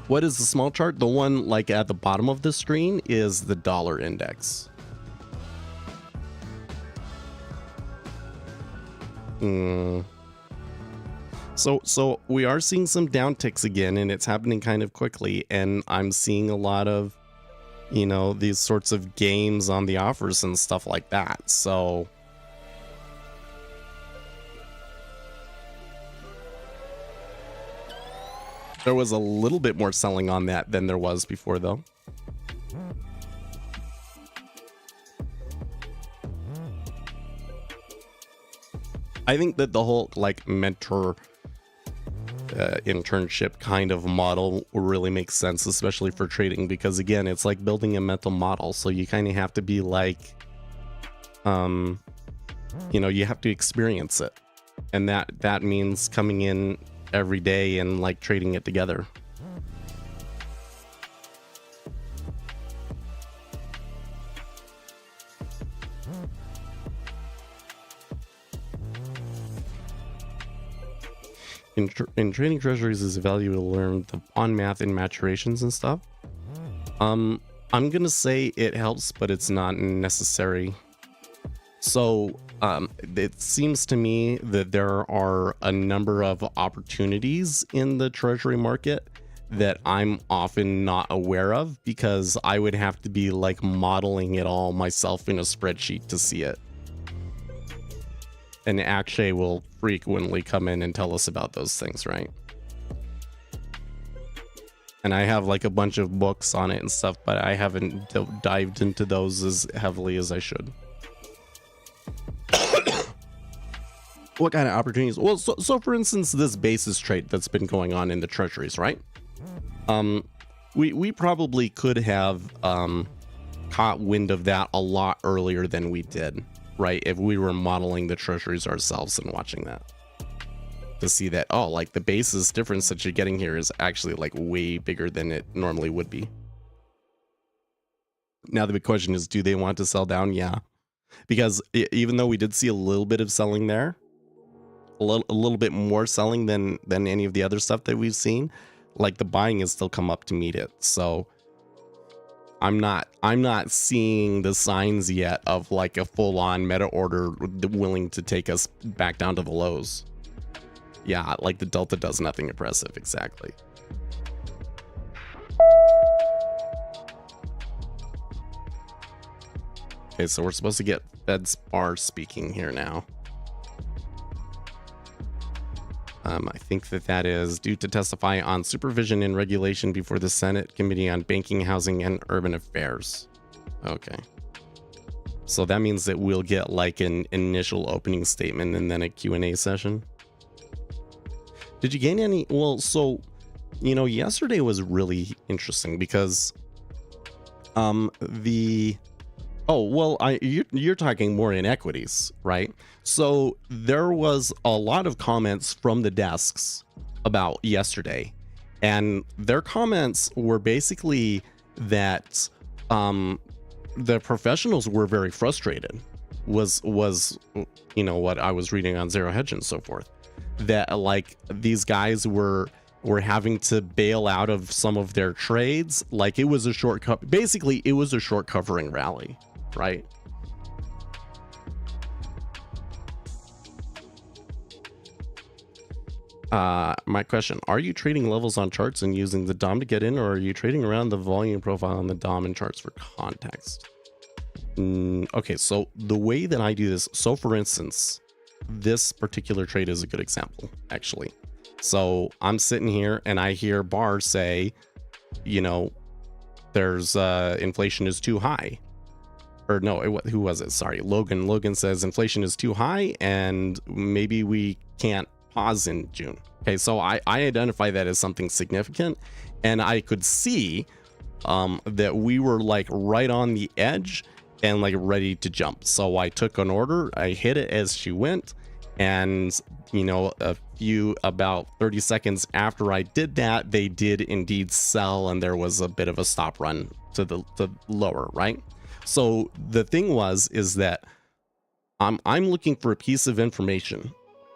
What is the small chart? The one like at the bottom of the screen is the dollar index. So we are seeing some downticks again, and it's happening kind of quickly, and I'm seeing a lot of, these sorts of games on the offers and stuff like that. So there was a little bit more selling on that than there was before, though. I think that the whole like mentor internship kind of model really makes sense, especially for trading, because again, it's like building a mental model. So you kind of have to be like, you have to experience it, and that means coming in every day and like trading it together. In trading treasuries is a value to learn the on math and maturations and stuff. I'm gonna say it helps, but it's not necessary. So it seems to me that there are a number of opportunities in the treasury market that I'm often not aware of, because I would have to be like modeling it all myself in a spreadsheet to see it. And Akshay will frequently come in and tell us about those things, right? And I have like a bunch of books on it and stuff, but I haven't dived into those as heavily as I should. What kind of opportunities? Well, so for instance, this basis trade that's been going on in the treasuries, right? We probably could have caught wind of that a lot earlier than we did, right? If we were modeling the treasuries ourselves and watching that, to see that, oh, like the basis difference that you're getting here is actually like way bigger than it normally would be. Now the big question is, do they want to sell down? Yeah, because even though we did see a little bit of selling there, a little bit more selling than any of the other stuff that we've seen, like the buying has still come up to meet it. So I'm not seeing the signs yet of like a full-on meta order willing to take us back down to the lows. Yeah, like the delta does nothing impressive. Exactly. Okay, so we're supposed to get FedSpar speaking here now. I think that is due to testify on supervision and regulation before the Senate Committee on Banking, Housing, and Urban Affairs. Okay. So that means that we'll get like an initial opening statement and then a Q&A session. Did you gain any? Well, so, yesterday was really interesting because you're talking more in equities, right? So there was a lot of comments from the desks about yesterday, and their comments were basically that the professionals were very frustrated, was what I was reading on Zero Hedge and so forth, that like these guys were having to bail out of some of their trades. Like it was a basically it was a short covering rally, right? My question, are you trading levels on charts and using the DOM to get in, or are you trading around the volume profile on the DOM and charts for context? Okay, so the way that I do this, so for instance, this particular trade is a good example, actually. So I'm sitting here and I hear Bar say, you know, there's inflation is too high. Or no, who was it? Sorry, Logan. Logan says inflation is too high and maybe we can't pause in June. Okay, so I identify that as something significant, and I could see that we were like right on the edge and like ready to jump. So I took an order, I hit it as she went, and you know, about 30 seconds after I did that, they did indeed sell, and there was a bit of a stop run to the lower, right? So the thing is that I'm looking for a piece of information,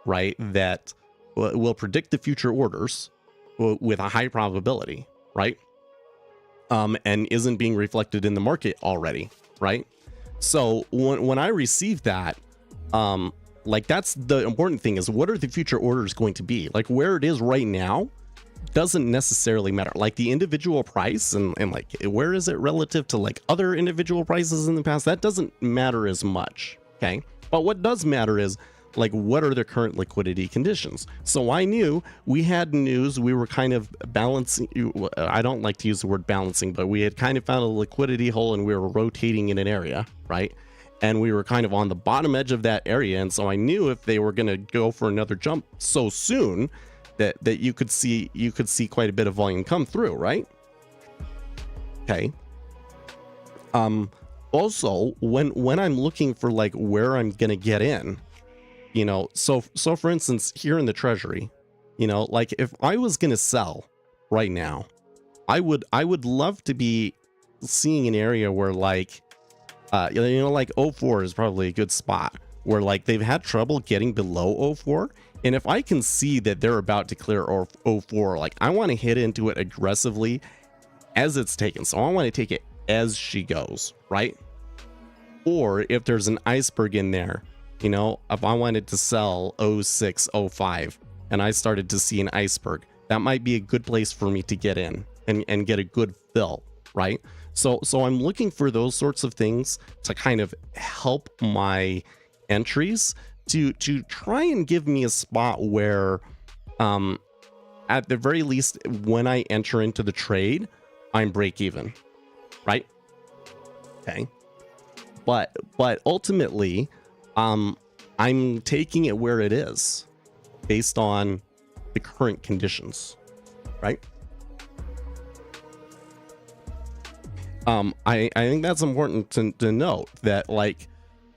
right, that will predict the future orders with a high probability, right? And isn't being reflected in the market already, right? So when I receive that, like that's the important thing, is what are the future orders going to be? Like where it is right now doesn't necessarily matter. Like the individual price and like where is it relative to like other individual prices in the past, that doesn't matter as much, okay? But what does matter is like what are the current liquidity conditions. So I knew we had news, we were kind of balancing, I don't like to use the word balancing, but we had kind of found a liquidity hole and we were rotating in an area, right? And we were kind of on the bottom edge of that area, and so I knew if they were going to go for another jump so soon that you could see quite a bit of volume come through, right? Okay. Also, when I'm looking for like where I'm going to get in, you know, so for instance, here in the treasury, you know, like if I was going to sell right now, I would love to be seeing an area where like, you know, like 04 is probably a good spot where like they've had trouble getting below 04. And if I can see that they're about to clear 04, like I want to hit into it aggressively as it's taken. So I want to take it as she goes, right? Or if there's an iceberg in there, you know, if I wanted to sell 06, 05 and I started to see an iceberg, that might be a good place for me to get in and get a good fill, right? So I'm looking for those sorts of things to kind of help my entries to try and give me a spot where at the very least when I enter into the trade, I'm break even, right? Okay. But ultimately, I'm taking it where it is based on the current conditions, right? I think that's important to note that like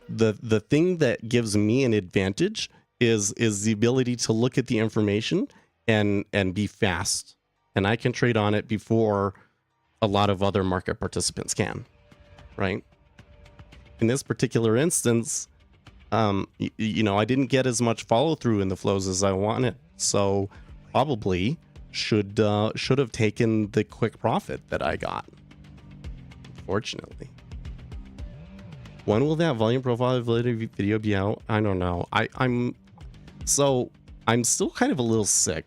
the thing that gives me an advantage is the ability to look at the information and be fast, and I can trade on it before a lot of other market participants can, right? In this particular instance, you know, I didn't get as much follow through in the flows as I wanted, so probably should have taken the quick profit that I got. Fortunately, when will that volume profile video be out? I don't know. I'm still kind of a little sick,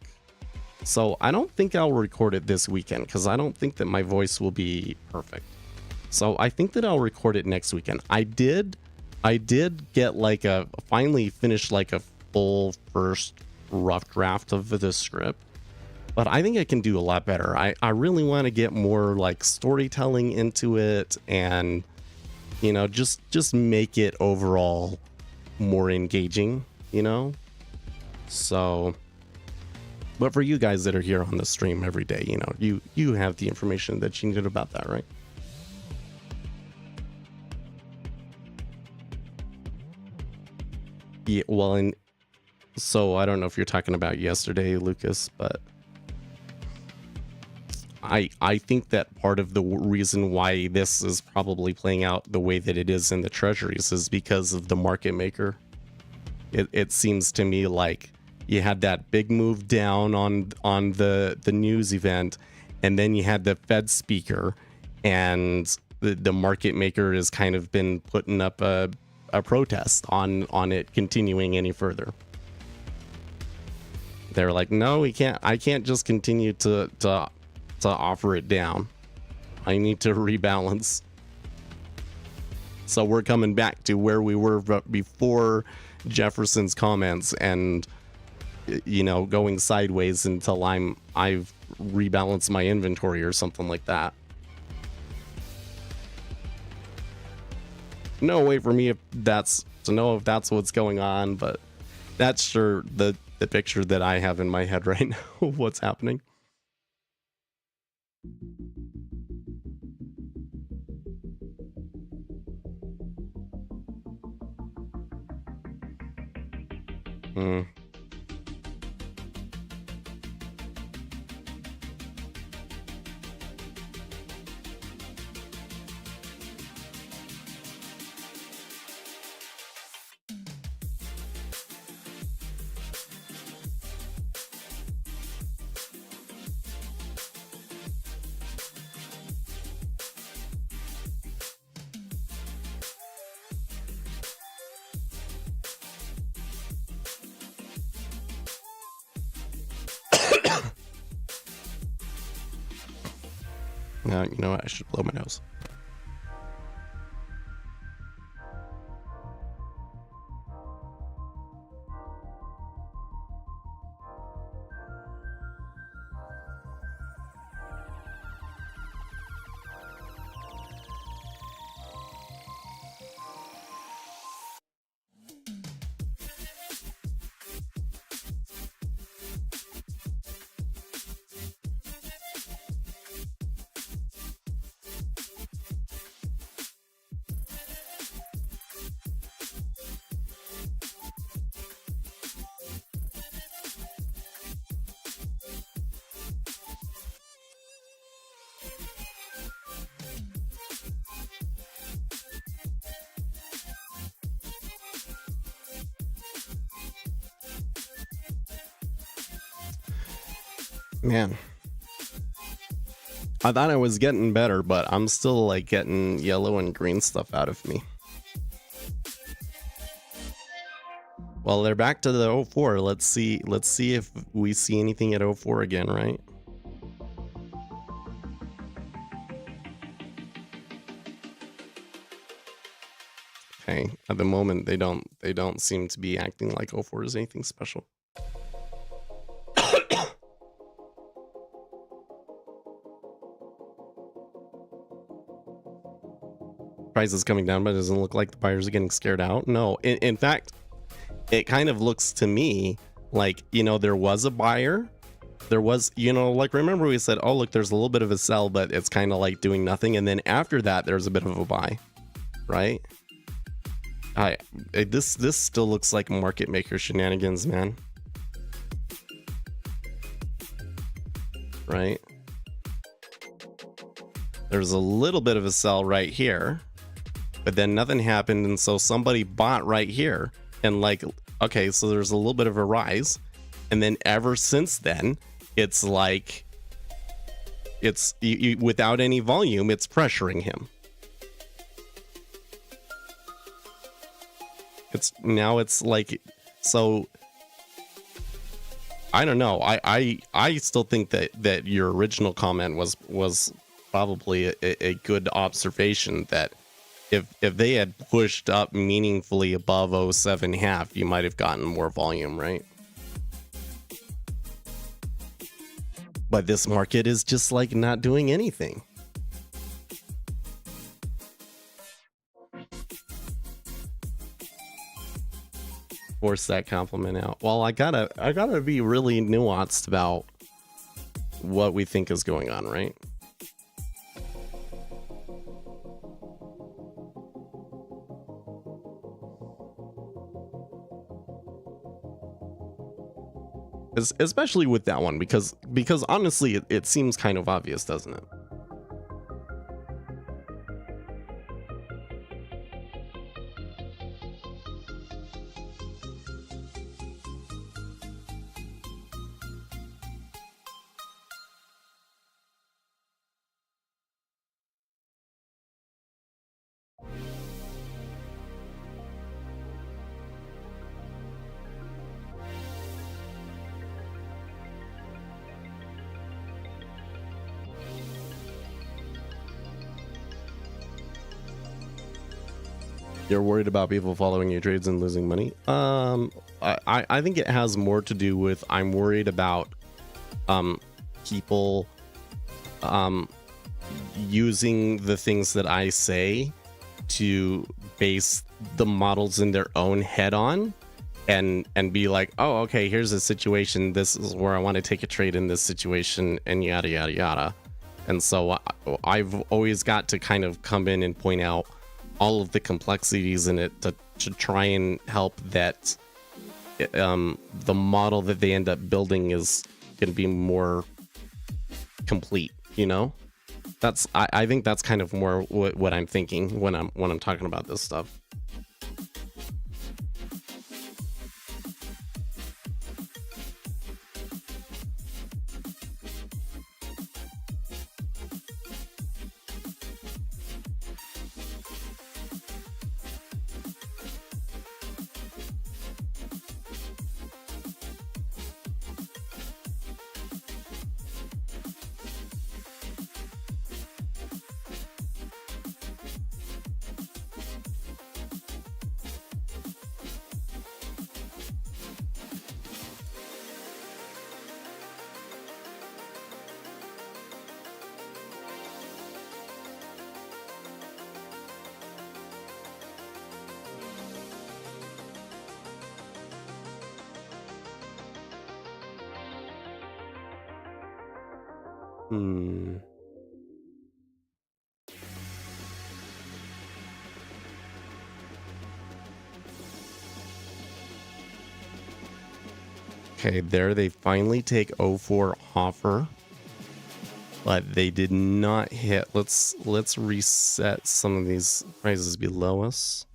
so I don't think I'll record it this weekend because I don't think that my voice will be perfect. So I think that I'll record it next weekend. I did get like finally finished like a full first rough draft of the script, but I think I can do a lot better. I really want to get more like storytelling into it and, you know, just make it overall more engaging, you know? So, but for you guys that are here on the stream every day, you know, you have the information that you need about that, right? Yeah, well, and so I don't know if you're talking about yesterday, Lucas, but I think that part of the reason why this is probably playing out the way that it is in the treasuries is because of the market maker. It seems to me like you had that big move down on the news event, and then you had the Fed speaker, and the market maker has kind of been putting up a protest on it continuing any further. They're like, no, we can't. I can't just continue to offer it down. I need to rebalance. So we're coming back to where we were before Jefferson's comments, and going sideways until I've rebalanced my inventory or something like that. No way for me to know if that's what's going on, but that's sure the picture that I have in my head right now of what's happening. You know what? I should blow my nose. Man, I thought I was getting better, but I'm still like getting yellow and green stuff out of me. Well, they're back to the 04. Let's see if we see anything at 04 again, right? Okay, at the moment they don't seem to be acting like 04 is anything special. Price is coming down, but it doesn't look like the buyers are getting scared out. No, in fact, it kind of looks to me like, there was a buyer. There was, like, remember we said, oh, look, there's a little bit of a sell, but it's kind of like doing nothing. And then after that, there's a bit of a buy, right? This still looks like market maker shenanigans, man. Right? There's a little bit of a sell right here, but then nothing happened, and so somebody bought right here, and like, okay, so there's a little bit of a rise, and then ever since then, it's like, it's without any volume, it's pressuring him. It's like, so I don't know. I still think that your original comment was probably a good observation, that if they had pushed up meaningfully above 07.5, you might have gotten more volume, right? But this market is just like not doing anything. Force that compliment out. Well, I gotta be really nuanced about what we think is going on, right? Especially with that one, because honestly, it seems kind of obvious, doesn't it? You're worried about people following your trades and losing money? I think it has more to do with I'm worried about people using the things that I say to base the models in their own head on and be like, oh, okay, here's a situation, this is where I want to take a trade in this situation, and yada yada yada. And so I've always got to kind of come in and point out all of the complexities in it to try and help that the model that they end up building is going to be more complete, you know? That's I think that's kind of more what I'm thinking when I'm talking about this stuff. Okay, there they finally take 04 offer, but they did not hit. Let's reset some of these prices below us.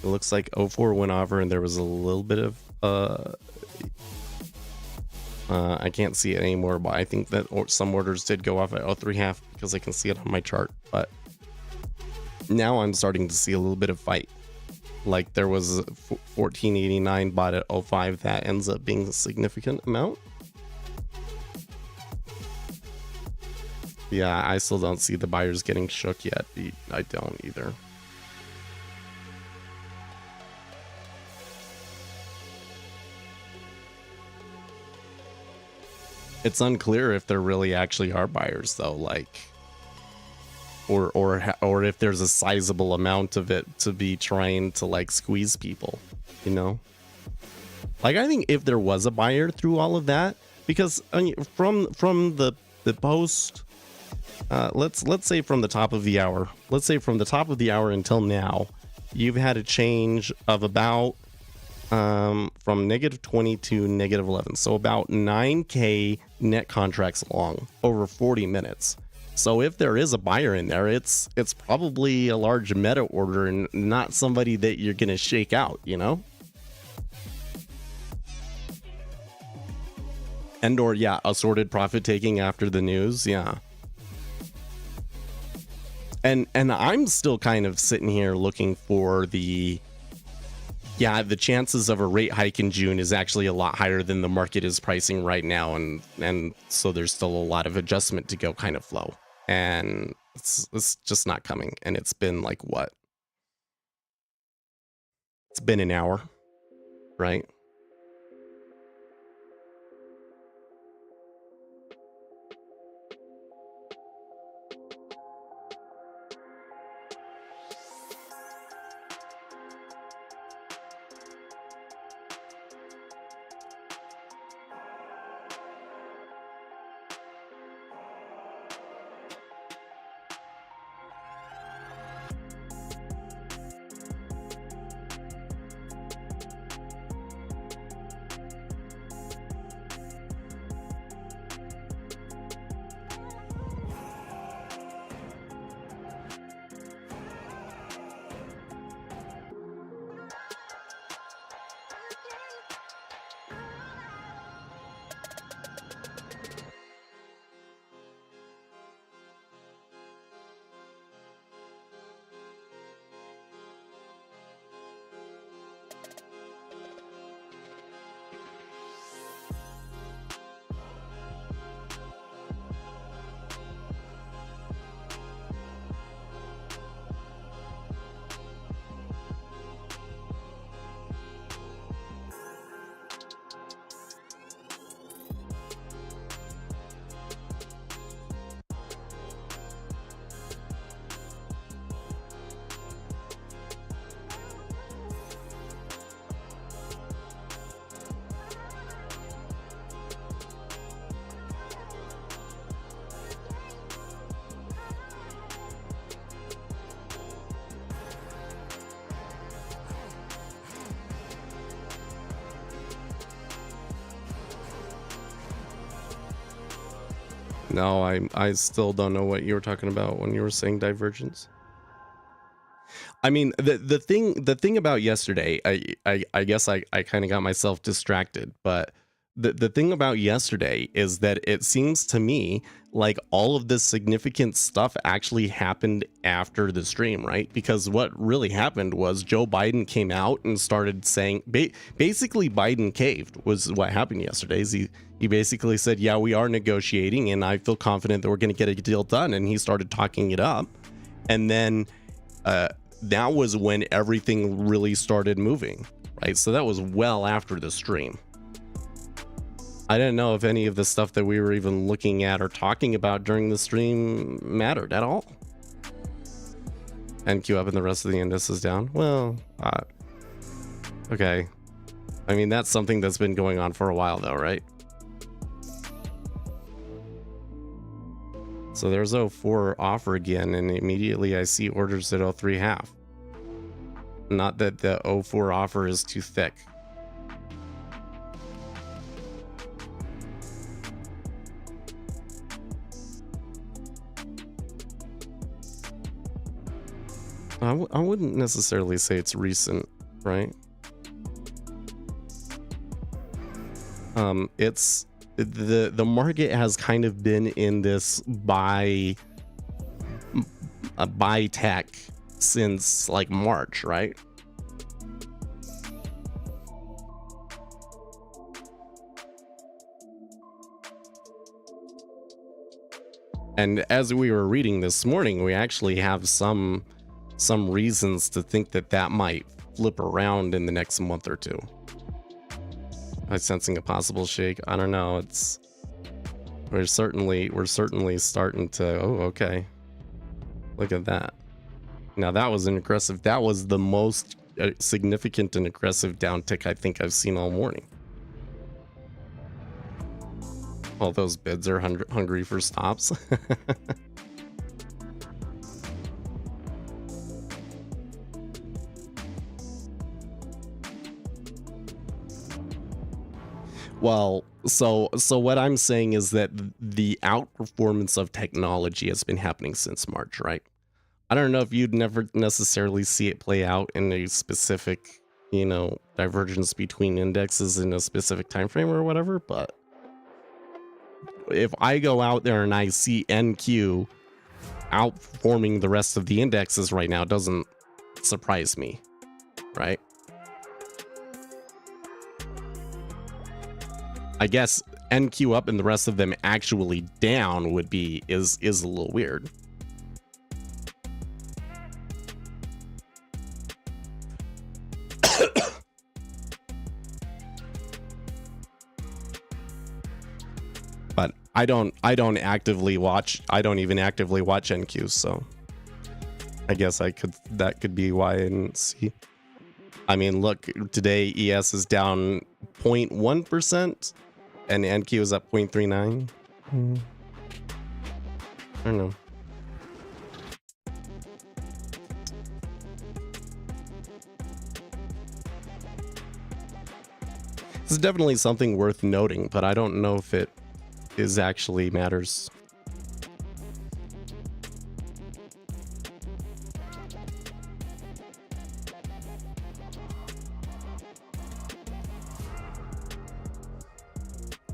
It looks like 04 went over and there was a little bit of I can't see it anymore, but I think that some orders did go off at 03.5 because I can see it on my chart. But now I'm starting to see a little bit of fight. Like there was 1489 bought at 05. That ends up being a significant amount. Yeah, I still don't see the buyers getting shook yet. I don't either. It's unclear if there really actually are buyers though, like, or if there's a sizable amount of it to be trying to like squeeze people, you know? Like I think if there was a buyer through all of that, because I mean, from the post, let's say from the top of the hour, until now, you've had a change of about from -20 to -11, so about 9k net contracts long over 40 minutes. So if there is a buyer in there, it's probably a large meta order and not somebody that you're gonna shake out, you know? And or yeah, assorted profit taking after the news, yeah. And I'm still kind of sitting here looking for the chances of a rate hike in June is actually a lot higher than the market is pricing right now, and so there's still a lot of adjustment to go kind of flow, and it's just not coming. And it's been like what? It's been an hour, right? No, I still don't know what you were talking about when you were saying divergence. I mean, the thing about yesterday, I guess I kind of got myself distracted, but the thing about yesterday is that it seems to me like all of this significant stuff actually happened after the stream, right? Because what really happened was Joe Biden came out and started saying, basically Biden caved was what happened yesterday. He basically said, yeah, we are negotiating and I feel confident that we're going to get a deal done. And he started talking it up. And then that was when everything really started moving, right? So that was well after the stream. I didn't know if any of the stuff that we were even looking at or talking about during the stream mattered at all. NQ up and the rest of the indices down. Well, okay. I mean, that's something that's been going on for a while though, right? So there's 04 offer again, and immediately I see orders at 03 half. Not that the 04 offer is too thick. I wouldn't necessarily say it's recent, right? It's the market has kind of been in this buy tech since like March, right? And as we were reading this morning, we actually have some reasons to think that that might flip around in the next month or two. I'm sensing a possible shake. I don't know. We're certainly starting to. Oh, okay. Look at that. Now that was an aggressive. That was the most significant and aggressive downtick I think I've seen all morning. All those bids are hungry for stops. Well, so what I'm saying is that the outperformance of technology has been happening since March, right? I don't know if you'd never necessarily see it play out in a specific, divergence between indexes in a specific time frame or whatever, but if I go out there and I see NQ outperforming the rest of the indexes right now, it doesn't surprise me, right? I guess NQ up and the rest of them actually down is a little weird. But I don't even actively watch NQs, so I guess that could be why I didn't see. I mean, look, today ES is down 0.1%. And NQ is up 0.39. I don't know. This is definitely something worth noting, but I don't know if it actually matters.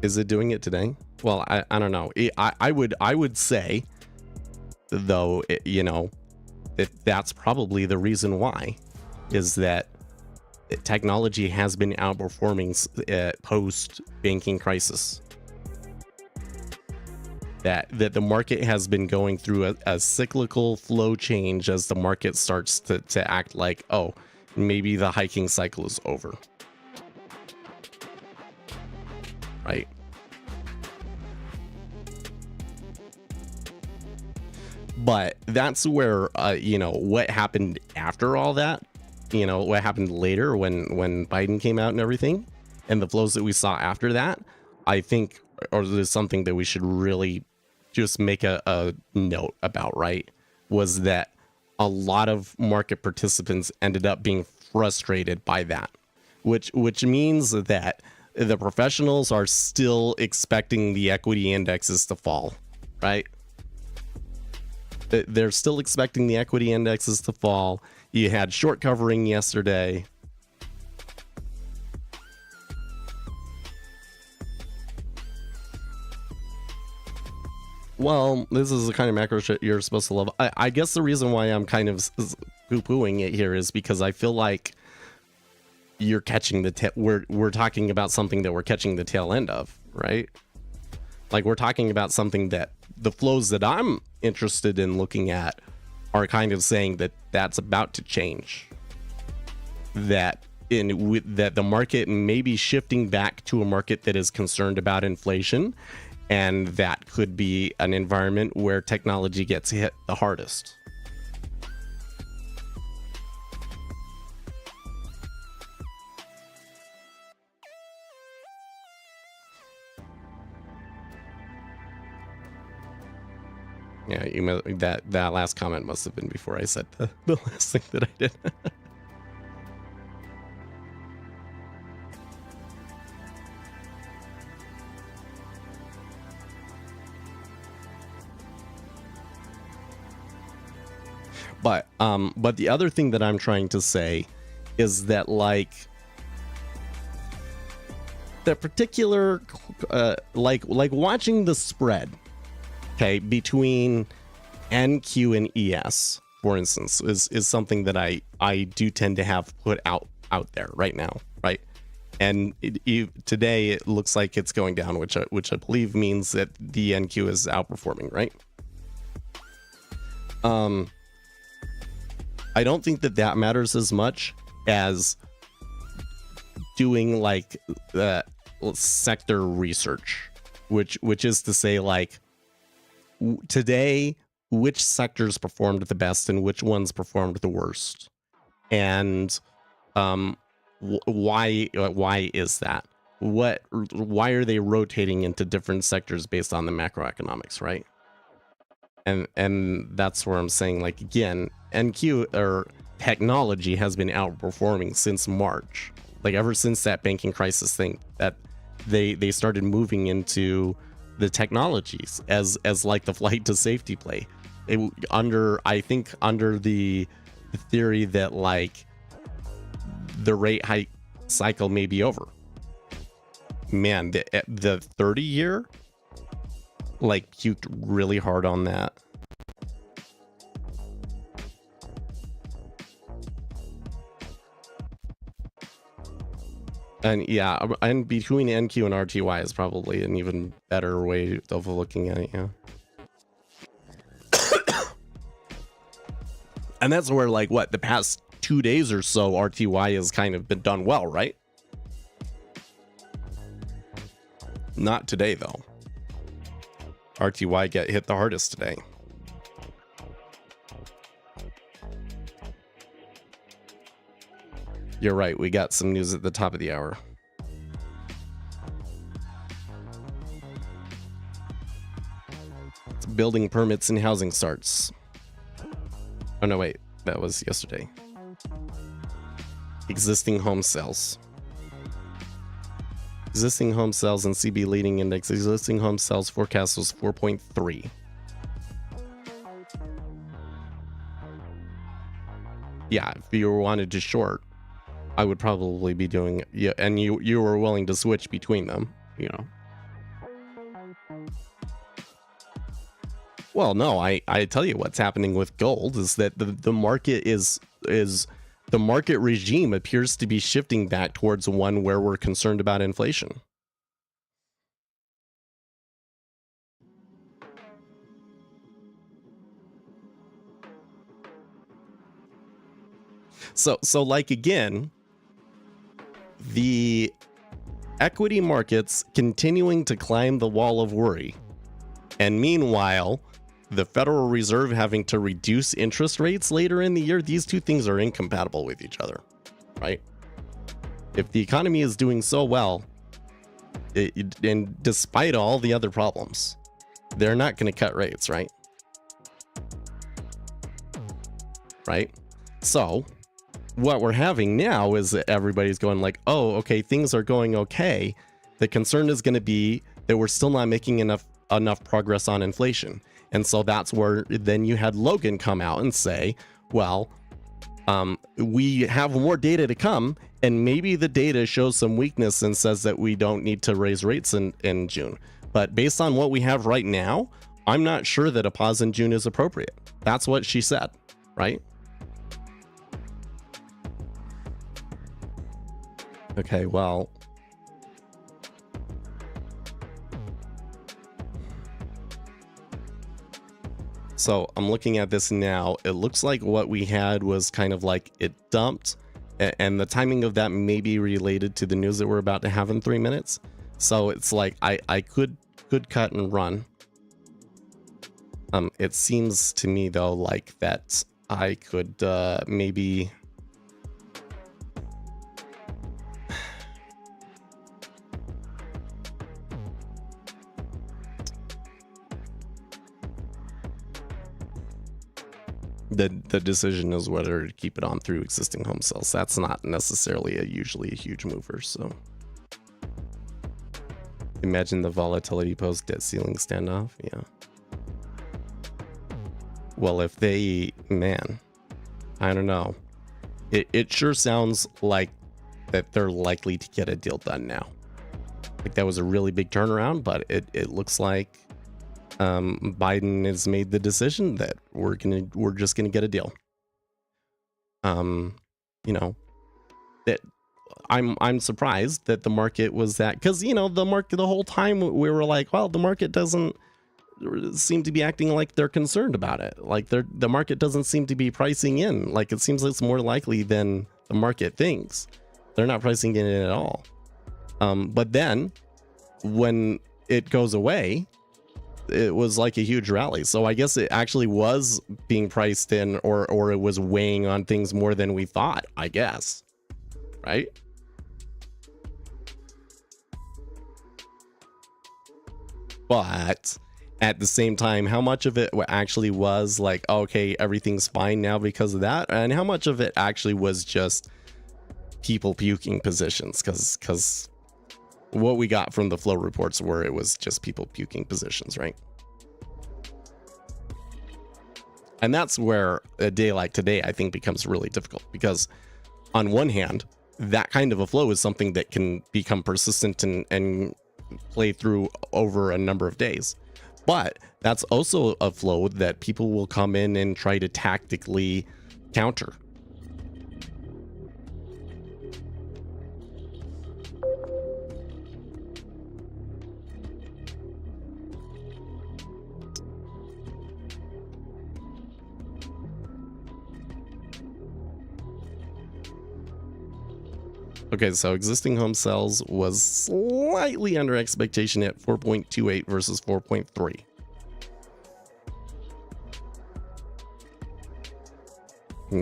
Is it doing it today? Well, I don't know. I would say, though, that's probably the reason why, is that technology has been outperforming post banking crisis. That the market has been going through a cyclical flow change as the market starts to act like, oh, maybe the hiking cycle is over. Right? But that's where, what happened after all that, what happened later when Biden came out and everything, and the flows that we saw after that, I think, or there's something that we should really just make a note about, right? Was that a lot of market participants ended up being frustrated by that, which means that the professionals are still expecting the equity indexes to fall, right? They're still expecting the equity indexes to fall. You had short covering yesterday. Well, this is the kind of macro shit you're supposed to love. I guess the reason why I'm kind of poo-pooing it here is because I feel like you're catching the we're talking about something that we're catching the tail end of, right? Like we're talking about something that the flows that I'm interested in looking at are kind of saying that that's about to change. That the market may be shifting back to a market that is concerned about inflation. And that could be an environment where technology gets hit the hardest. Yeah, that last comment must have been before I said the last thing that I did. But the other thing that I'm trying to say is that like that particular like watching the spread, okay, between NQ and ES, for instance, is something that I do tend to have put out there right now, right? And today it looks like it's going down, which I believe means that the NQ is outperforming, right? I don't think that matters as much as doing like sector research, which is to say like today, which sectors performed the best and which ones performed the worst, and why is that? Why are they rotating into different sectors based on the macroeconomics, right? And that's where I'm saying, like, again, NQ or technology has been outperforming since March, like ever since that banking crisis thing, that they started moving into the technologies as like the flight to safety play. I think under the theory that like the rate hike cycle may be over. Man, the 30-year like puked really hard on that. And yeah, and between NQ and RTY is probably an even better way of looking at it, yeah. And that's where like what the past 2 days or so RTY has kind of been done well, right? Not today though. RTY get hit the hardest today. You're right, we got some news at the top of the hour. It's building permits and housing starts. Oh no, wait, that was yesterday. Existing home sales. Existing home sales and CB leading index. Existing home sales forecast was 4.3. Yeah, if you wanted to short, I would probably be doing, yeah, and you were willing to switch between them, you know. Well, no, I tell you what's happening with gold is that the market is the market regime appears to be shifting back towards one where we're concerned about inflation. So like again, the equity markets continuing to climb the wall of worry, and meanwhile, the Federal Reserve having to reduce interest rates later in the year. These two things are incompatible with each other, right? If the economy is doing so well, and despite all the other problems, they're not going to cut rates, right? Right? So what we're having now is that everybody's going like, oh, okay, things are going okay. The concern is going to be that we're still not making enough enough progress on inflation. And so that's where then you had Logan come out and say, well, we have more data to come, and maybe the data shows some weakness and says that we don't need to raise rates in June. But based on what we have right now, I'm not sure that a pause in June is appropriate. That's what she said, right? Okay, well, so I'm looking at this now. It looks like what we had was kind of like it dumped, and the timing of that may be related to the news that we're about to have in 3 minutes. So it's like I could cut and run. It seems to me though like that I could maybe the decision is whether to keep it on through existing home sales. That's not necessarily usually a huge mover. So imagine the volatility post debt ceiling standoff. Yeah. Well, if they, man, I don't know. It sure sounds like that they're likely to get a deal done now. Like that was a really big turnaround, but it looks like Biden has made the decision that we're just gonna get a deal. You know, that I'm surprised that the market was that, because you know the whole time we were like, well, the market doesn't seem to be acting like they're concerned about it. Like the market doesn't seem to be pricing in. Like it seems like it's more likely than the market thinks. They're not pricing in it at all. But then when it goes away, it was like a huge rally. So I guess it actually was being priced in, or it was weighing on things more than we thought, I guess. Right? But at the same time, how much of it actually was like, okay, everything's fine now because of that? And how much of it actually was just people puking positions? Because what we got from the flow reports were it was just people puking positions, right? And that's where a day like today, I think, becomes really difficult, because on one hand, that kind of a flow is something that can become persistent and play through over a number of days. But that's also a flow that people will come in and try to tactically counter. Okay, so existing home sales was slightly under expectation at 4.28 versus 4.3.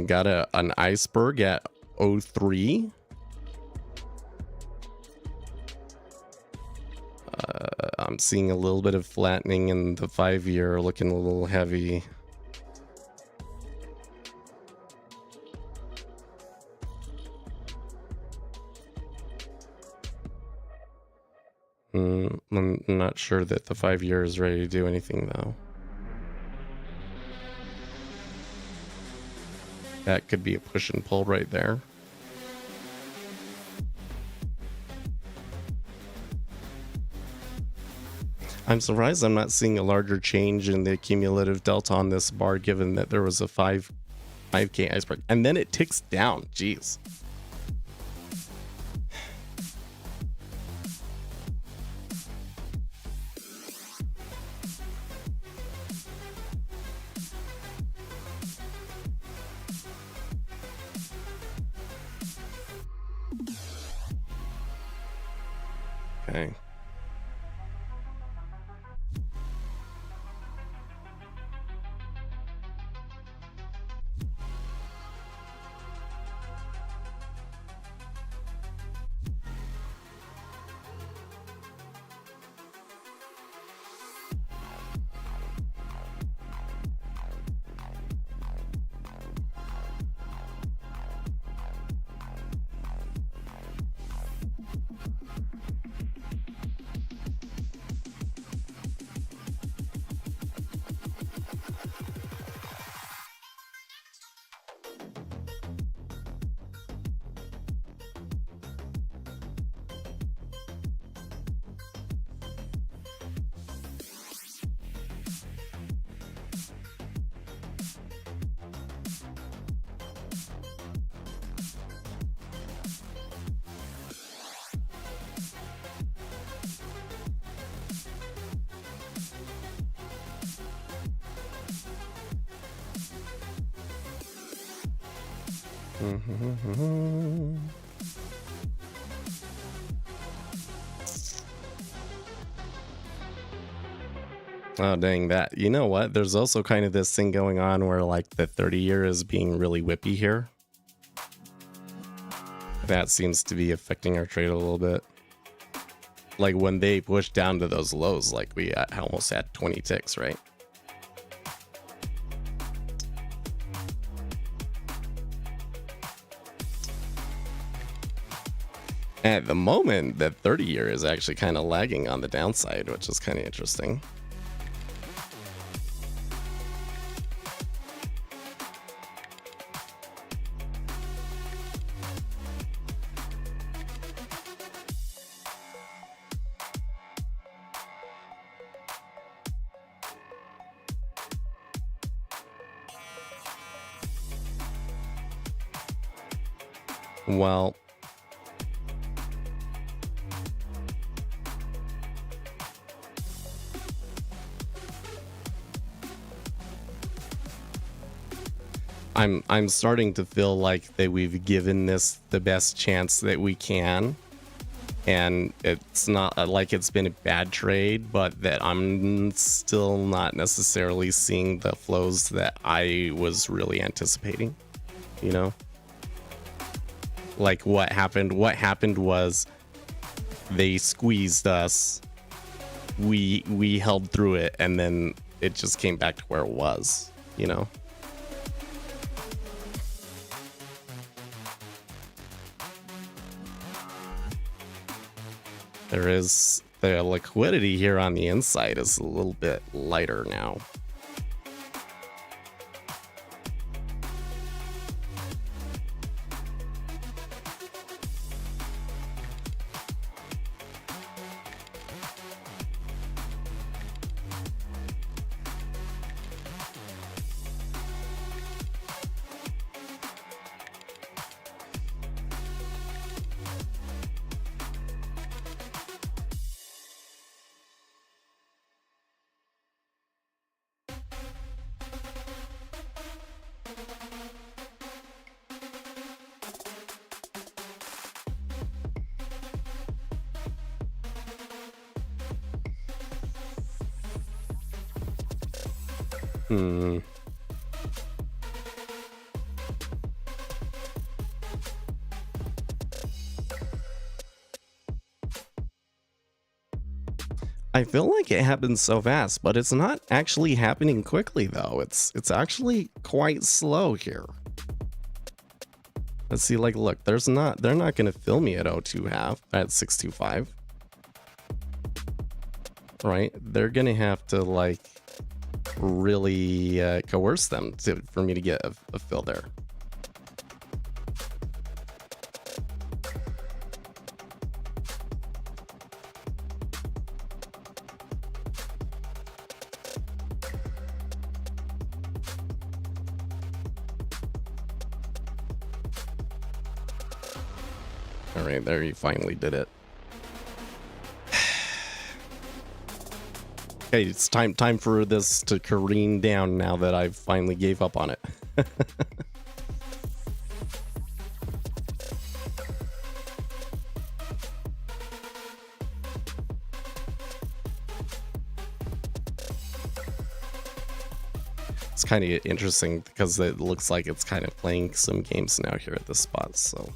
Got an iceberg at 0.3. I'm seeing a little bit of flattening in the 5-year, looking a little heavy. I'm not sure that the 5-year is ready to do anything though. That could be a push and pull right there. I'm surprised I'm not seeing a larger change in the cumulative delta on this bar, given that there was a 5K iceberg. And then it ticks down. Jeez. Okay. Oh, dang that. You know what? There's also kind of this thing going on where like the 30-year is being really whippy here. That seems to be affecting our trade a little bit. Like when they pushed down to those lows, like we almost had 20 ticks, right? At the moment, that 30-year is actually kind of lagging on the downside, which is kind of interesting. Well, I'm starting to feel like that we've given this the best chance that we can, and it's not like it's been a bad trade, but that I'm still not necessarily seeing the flows that I was really anticipating, you know? Like what happened was they squeezed us, we held through it, and then it just came back to where it was, you know? There is the liquidity here on the inside is a little bit lighter now. I feel like it happens so fast, but it's not actually happening quickly though. It's actually quite slow here. Let's see, like, look, they're not going to fill me at 0.2 at 625. Right? They're going to have to like really coerce them for me to get a fill there. All right, there, you finally did it. Okay, it's time for this to careen down now that I've finally gave up on it. It's kind of interesting because it looks like it's kind of playing some games now here at this spot, so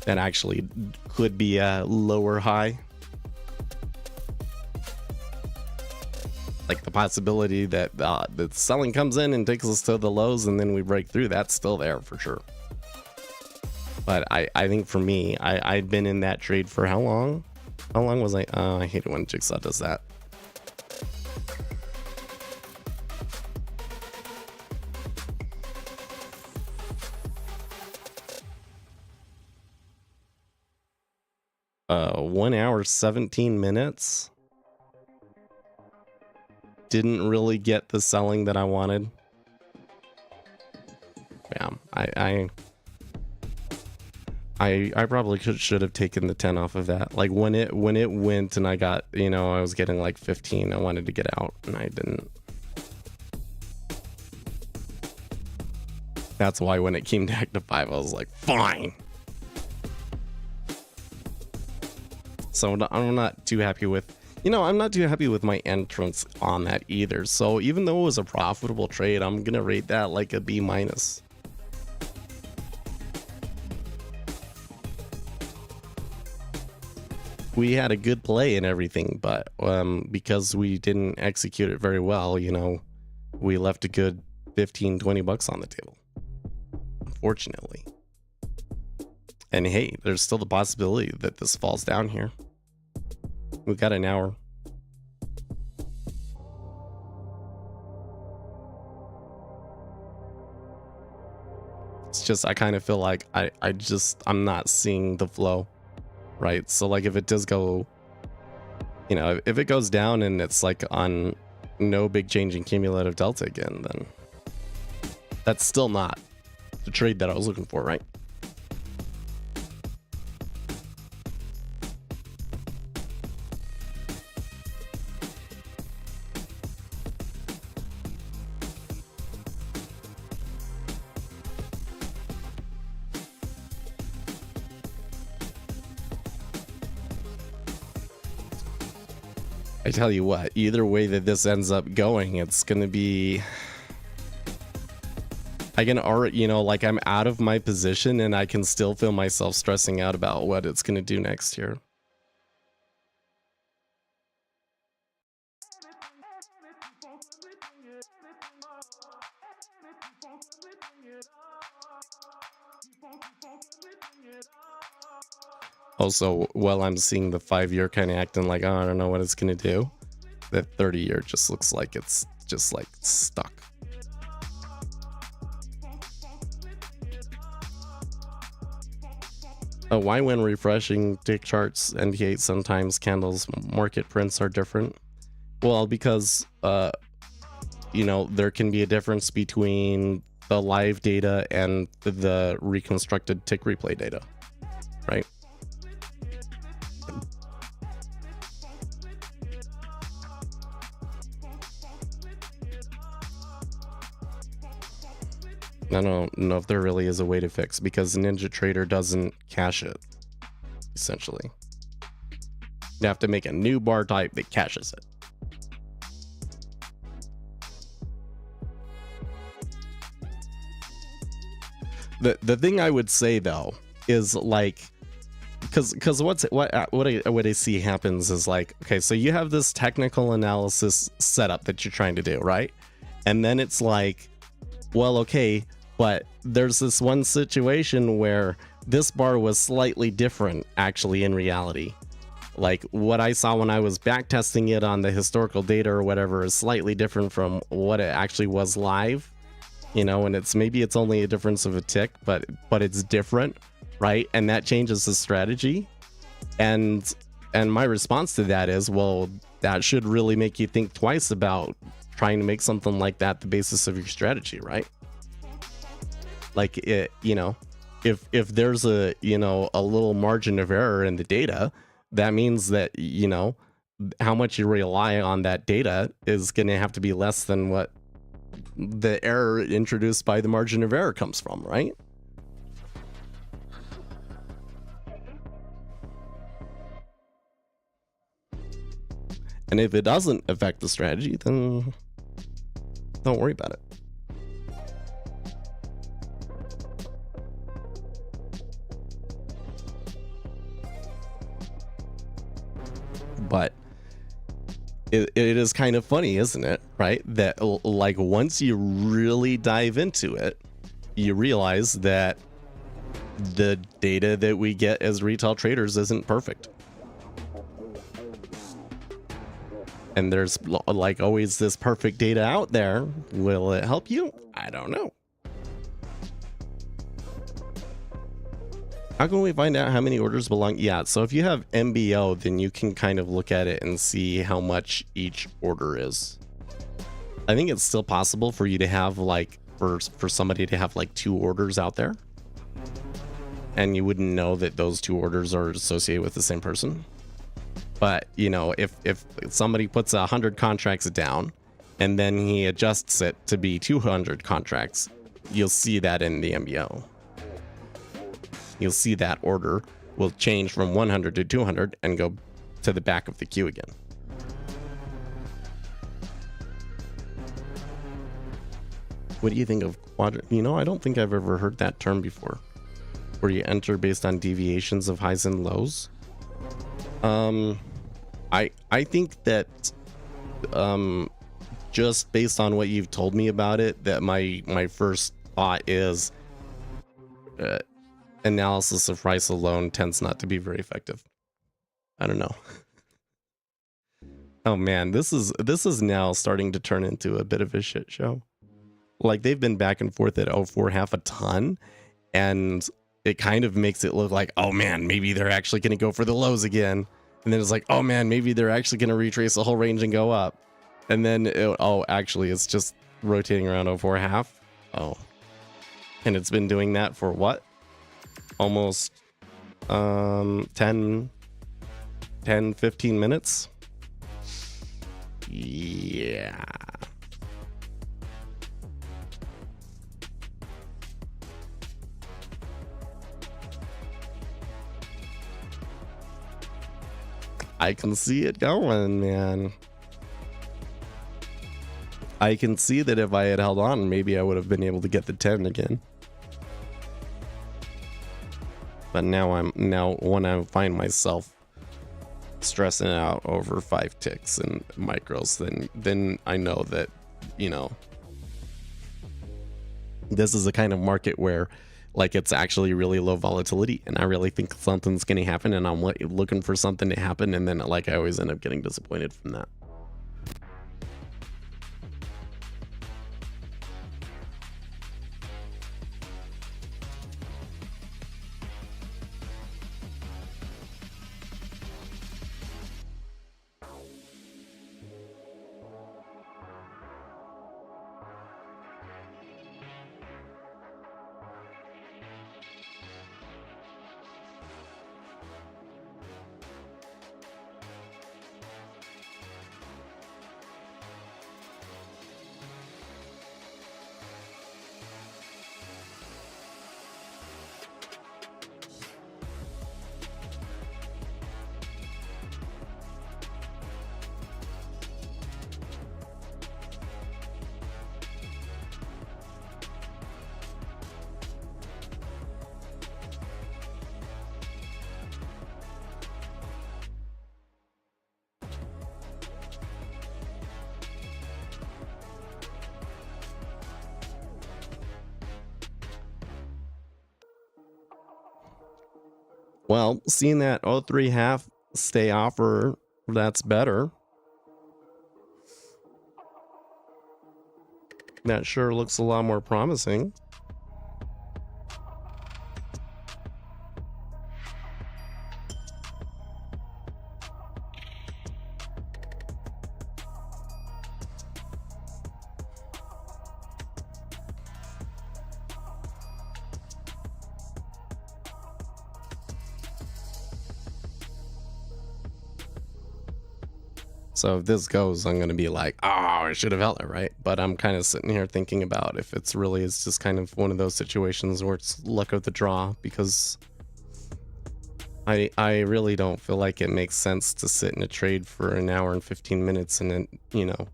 that actually could be a lower high. Like the possibility that the selling comes in and takes us to the lows and then we break through, that's still there for sure. But I think for me, I'd been in that trade for how long? How long was I? I hate it when Jigsaw does that. Uh, 1 hour, 17 minutes. Didn't really get the selling that I wanted. Yeah, I probably should have taken the 10 off of that. Like when it went and I got, you know, I was getting like 15. I wanted to get out and I didn't. That's why when it came back to 5, I was like, fine. So I'm not too happy with, I'm not too happy with my entrance on that either. So even though it was a profitable trade, I'm going to rate that like a B-. We had a good play and everything, but because we didn't execute it very well, we left a good 15-20 bucks on the table, unfortunately. And hey, there's still the possibility that this falls down here. We got an hour. It's just, I kind of feel like I'm not seeing the flow, right? So like if it does go, if it goes down and it's like on no big change in cumulative delta again, then that's still not the trade that I was looking for, right? I tell you what, either way that this ends up going, it's gonna be, I can already, like I'm out of my position and I can still feel myself stressing out about what it's gonna do next year. Also, while I'm seeing the 5-year kind of acting like, oh, I don't know what it's going to do, the 30-year just looks like it's just like stuck. Why when refreshing tick charts indicate sometimes candles market prints are different? Well, because, there can be a difference between the live data and the reconstructed tick replay data, right? I don't know if there really is a way to fix, because NinjaTrader doesn't cache it, essentially. You have to make a new bar type that caches it. The thing I would say though is like, because what I see happens is like, okay, so you have this technical analysis setup that you're trying to do, right? And then it's like, well, okay, but there's this one situation where this bar was slightly different actually in reality. Like what I saw when I was backtesting it on the historical data or whatever is slightly different from what it actually was live, and maybe it's only a difference of a tick, but it's different, right? And that changes the strategy. And my response to that is, well, that should really make you think twice about trying to make something like that the basis of your strategy, right? Like it, if there's a little margin of error in the data, that means that, how much you rely on that data is going to have to be less than what the error introduced by the margin of error comes from, right? And if it doesn't affect the strategy, then don't worry about it. But it is kind of funny, isn't it? Right? That like once you really dive into it, you realize that the data that we get as retail traders isn't perfect. And there's like always this perfect data out there. Will it help you? I don't know. How can we find out how many orders belong? Yeah, so if you have MBO, then you can kind of look at it and see how much each order is. I think it's still possible for you to have like, for somebody to have like 2 orders out there. And you wouldn't know that those 2 orders are associated with the same person. But, if somebody puts 100 contracts down and then he adjusts it to be 200 contracts, you'll see that in the MBO. You'll see that order will change from 100 to 200 and go to the back of the queue again. What do you think of quadrant? You know, I don't think I've ever heard that term before, where you enter based on deviations of highs and lows. I think that just based on what you've told me about it, that my first thought is analysis of price alone tends not to be very effective. I don't know. Oh man, this is now starting to turn into a bit of a shit show. Like, they've been back and forth at 04 half a ton, and it kind of makes it look like, oh man, maybe they're actually going to go for the lows again. And then it's like, oh man, maybe they're actually going to retrace the whole range and go up. And then, actually, it's just rotating around 04 half. Oh. And it's been doing that for what? Almost 10, 15 minutes? Yeah. I can see it going, man. I can see that if I had held on, maybe I would have been able to get the 10 again. But now when I find myself stressing out over 5 ticks and micros, then I know that, you know, this is a kind of market where, like, it's actually really low volatility, and I really think something's going to happen, and I'm looking for something to happen, and then, like, I always end up getting disappointed from that. Well, seeing that 03 half stay offer, that's better. That sure looks a lot more promising. So if this goes, I'm going to be like, oh, I should have held it, right? But I'm kind of sitting here thinking about if it's just kind of one of those situations where it's luck of the draw, because I really don't feel like it makes sense to sit in a trade for an hour and 15 minutes and then, you know,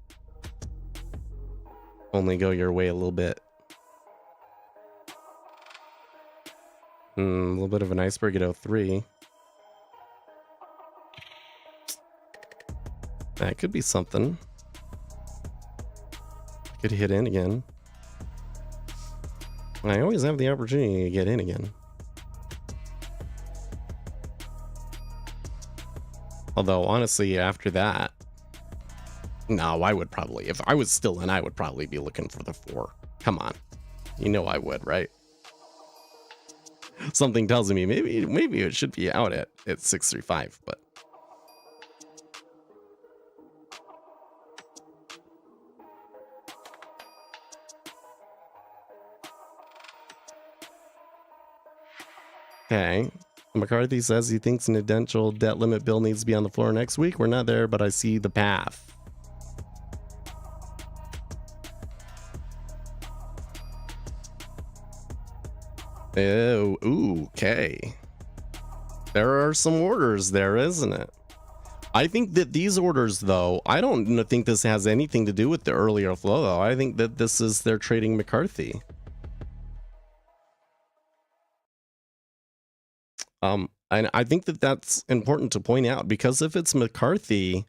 only go your way a little bit. A little bit of an iceberg at 03. That could be something. Could hit in again. I always have the opportunity to get in again. Although, honestly, after that, no, I would probably, if I was still in, I would probably be looking for the 4. Come on. You know I would, right? Something tells me maybe it should be out at 635, but okay. McCarthy says he thinks an eventual debt limit bill needs to be on the floor next week. We're not there, but I see the path. Oh, ooh, okay. There are some orders there, isn't it? I think that these orders, though, I don't think this has anything to do with the earlier flow, though. I think that this is they're trading McCarthy. And I think that that's important to point out, because if it's McCarthy,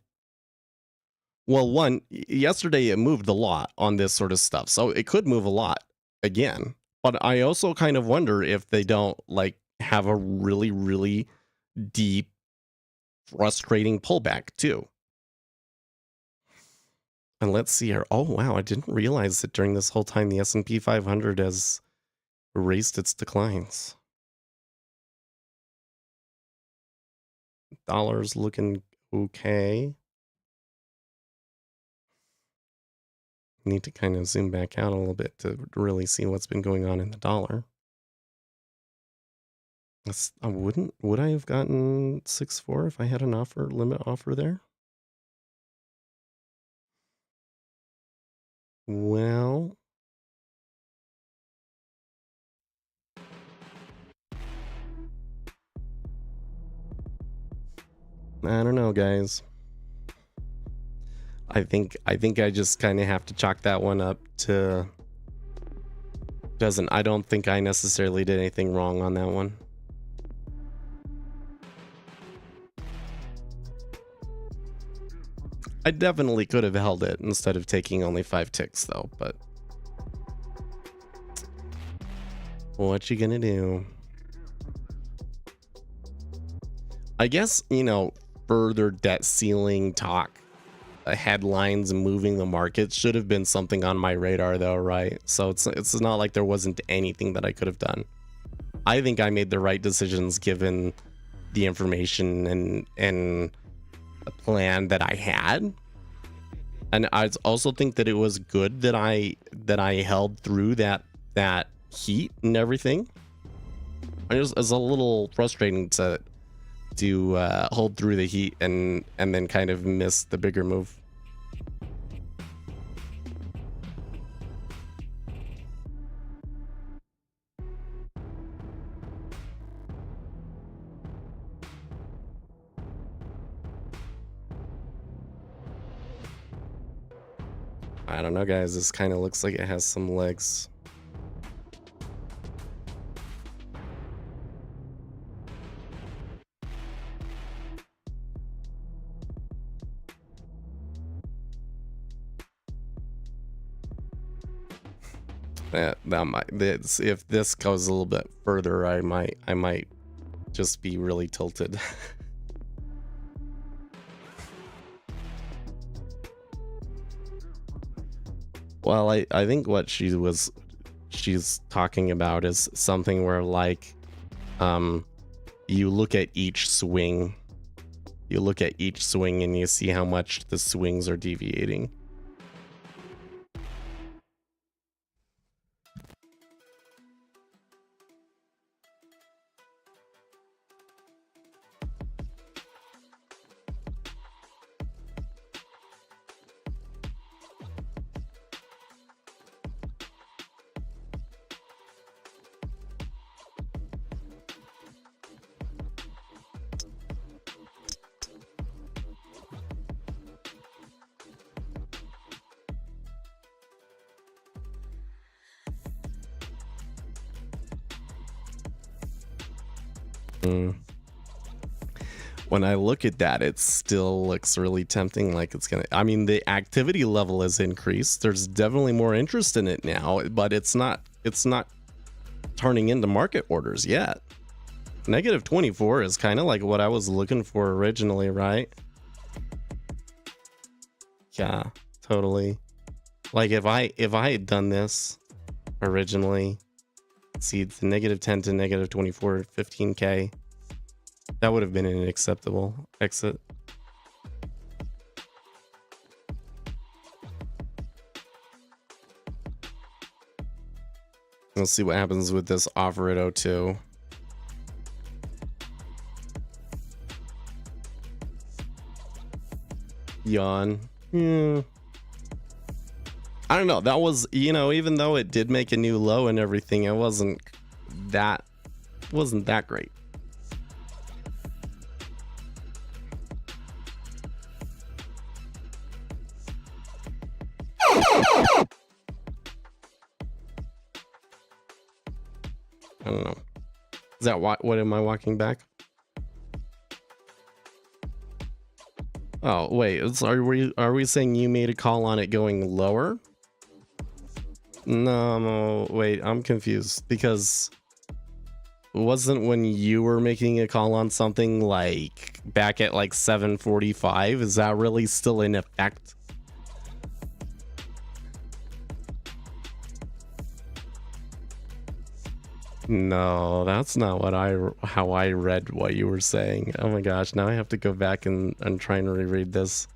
well, one, yesterday it moved a lot on this sort of stuff, so it could move a lot again. But I also kind of wonder if they don't like have a really, really deep, frustrating pullback too. And let's see here. Oh wow, I didn't realize that during this whole time the S&P 500 has erased its declines. Dollar's looking okay. Need to kind of zoom back out a little bit to really see what's been going on in the dollar. Would I have gotten 6.4 if I had an limit offer there? Well, I don't know, guys. I think I just kind of have to chalk that one up to I don't think I necessarily did anything wrong on that one. I definitely could have held it instead of taking only 5 ticks though, but what you gonna do? I guess, you know, further debt ceiling talk, headlines moving the market should have been something on my radar though, right? So it's not like there wasn't anything that I could have done. I think I made the right decisions given the information and the plan that I had. And I also think that it was good that I held through that heat and everything. It's a little frustrating to hold through the heat and then kind of miss the bigger move. I don't know, guys. This kind of looks like it has some legs. If this goes a little bit further, I might just be really tilted. Well, I think what she's talking about is something where like you look at each swing and you see how much the swings are deviating. When I look at that, it still looks really tempting. Like it's gonna, I mean, the activity level has increased. There's definitely more interest in it now, but it's not turning into market orders yet. Negative 24 is kind of like what I was looking for originally, right? Yeah, totally. Like if I had done this originally, see the negative 10 to negative 24, 15K. That would have been an acceptable exit. Let's see what happens with this offer at 02. Yawn. Yeah. I don't know. That was, you know, even though it did make a new low and everything, it wasn't that wasn't that great. I don't know. Is that what am I walking back? Oh, wait. Are we saying you made a call on it going lower? No, wait, I'm confused because wasn't when you were making a call on something like back at like 7:45? Is that really still in effect? No, that's not how I read what you were saying. Oh my gosh, now I have to go back and try and reread this.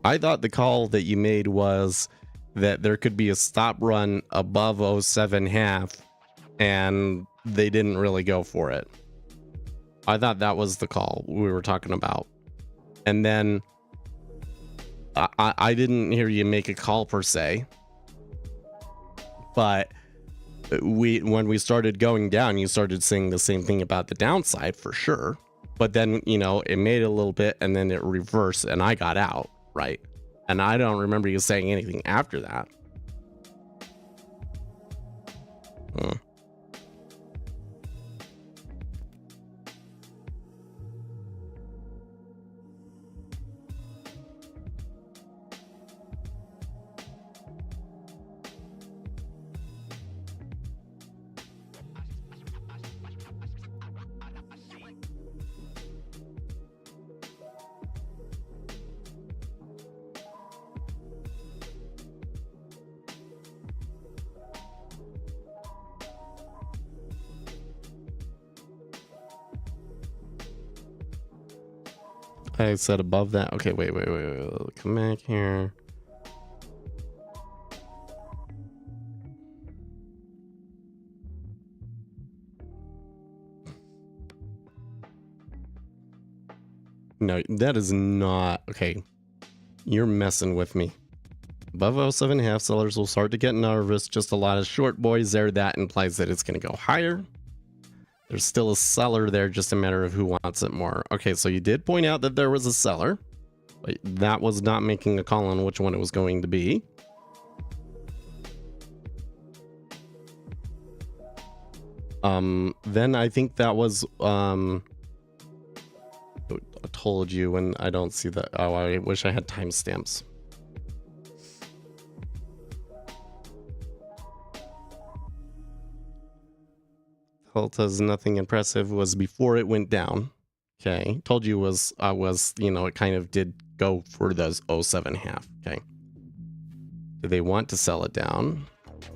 I thought the call that you made was that there could be a stop run above 07.5 and they didn't really go for it. I thought that was the call we were talking about. And then I didn't hear you make a call per se, but when we started going down, you started saying the same thing about the downside for sure. But then, you know, it made a little bit and then it reversed and I got out. Right. And I don't remember you saying anything after that. I said above that. Okay, wait. Come back here. No, that is not okay. You're messing with me. Above 07.5, sellers will start to get nervous. Just a lot of short boys there. That implies that it's going to go higher. There's still a seller there, just a matter of who wants it more. Okay, so you did point out that there was a seller, but that was not making a call on which one it was going to be. Then I think that was, I told you, and I don't see that. Oh, I wish I had timestamps. Delta's nothing impressive was before it went down. Okay, told you was you know, it kind of did go for those 07.5. Okay, do they want to sell it down?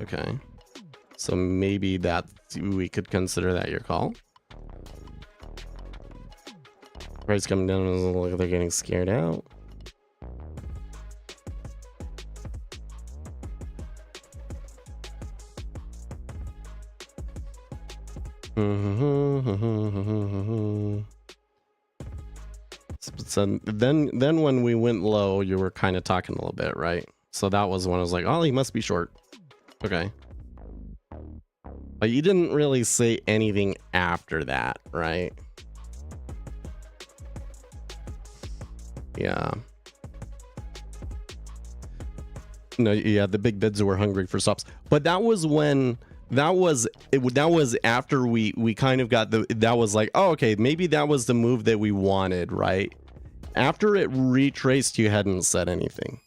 Okay, so maybe that we could consider that your call. Price coming down, look like they're getting scared out. So then when we went low, you were kind of talking a little bit, right? So that was when I was like, oh, he must be short. Okay. But you didn't really say anything after that, right? Yeah. No, yeah, the big bids were hungry for stops. But that was when that was after we kind of got that was like, oh, okay, maybe that was the move that we wanted, right? After it retraced, you hadn't said anything,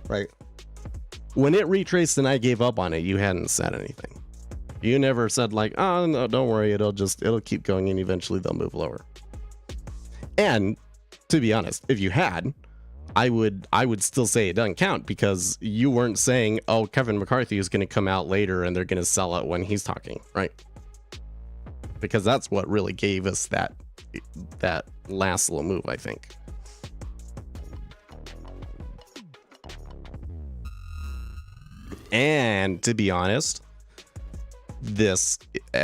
right? When it retraced and I gave up on it, you hadn't said anything. You never said like, oh no, don't worry, it'll keep going and eventually they'll move lower. And to be honest, if you had, I would still say it doesn't count, because you weren't saying, oh, Kevin McCarthy is going to come out later and they're going to sell it when he's talking, right? Because that's what really gave us that that last little move, I think. And to be honest, this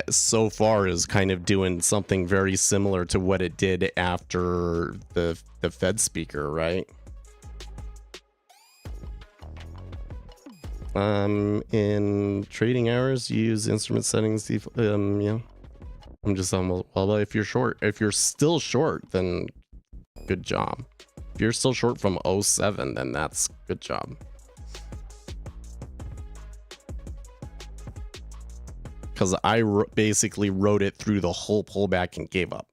so far is kind of doing something very similar to what it did after the Fed speaker, right? In trading hours, use instrument settings. Yeah, I'm just almost, well, if you're short, if you're still short, then good job. If you're still short from 07, then that's good job. Because I basically rode it through the whole pullback and gave up.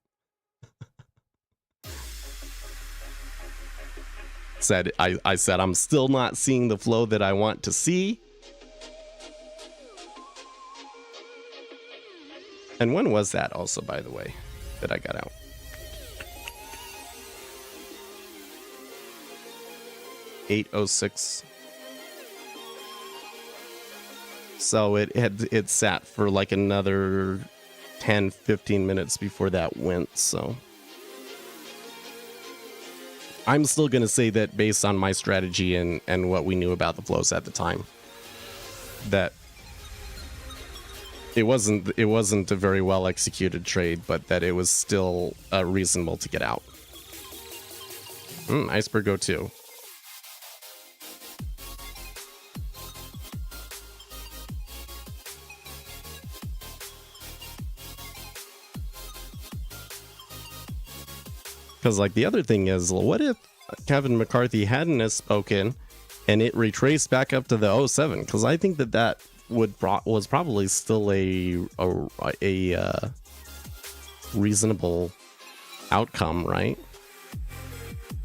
I said I'm still not seeing the flow that I want to see. And when was that also, by the way, that I got out? $8.06. So it sat for like another 10-15 minutes before that went. So I'm still going to say that based on my strategy and what we knew about the flows at the time, that it wasn't a very well executed trade, but that it was still reasonable to get out. Iceberg 02. Because, like, the other thing is, what if Kevin McCarthy hadn't have spoken and it retraced back up to the 07? Because I think that was probably still a reasonable outcome, right?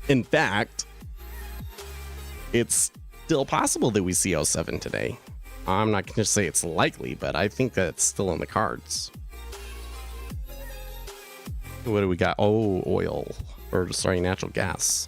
In fact, it's still possible that we see 07 today. I'm not going to say it's likely, but I think that it's still in the cards. What do we got? Oh, oil. Or, sorry, natural gas.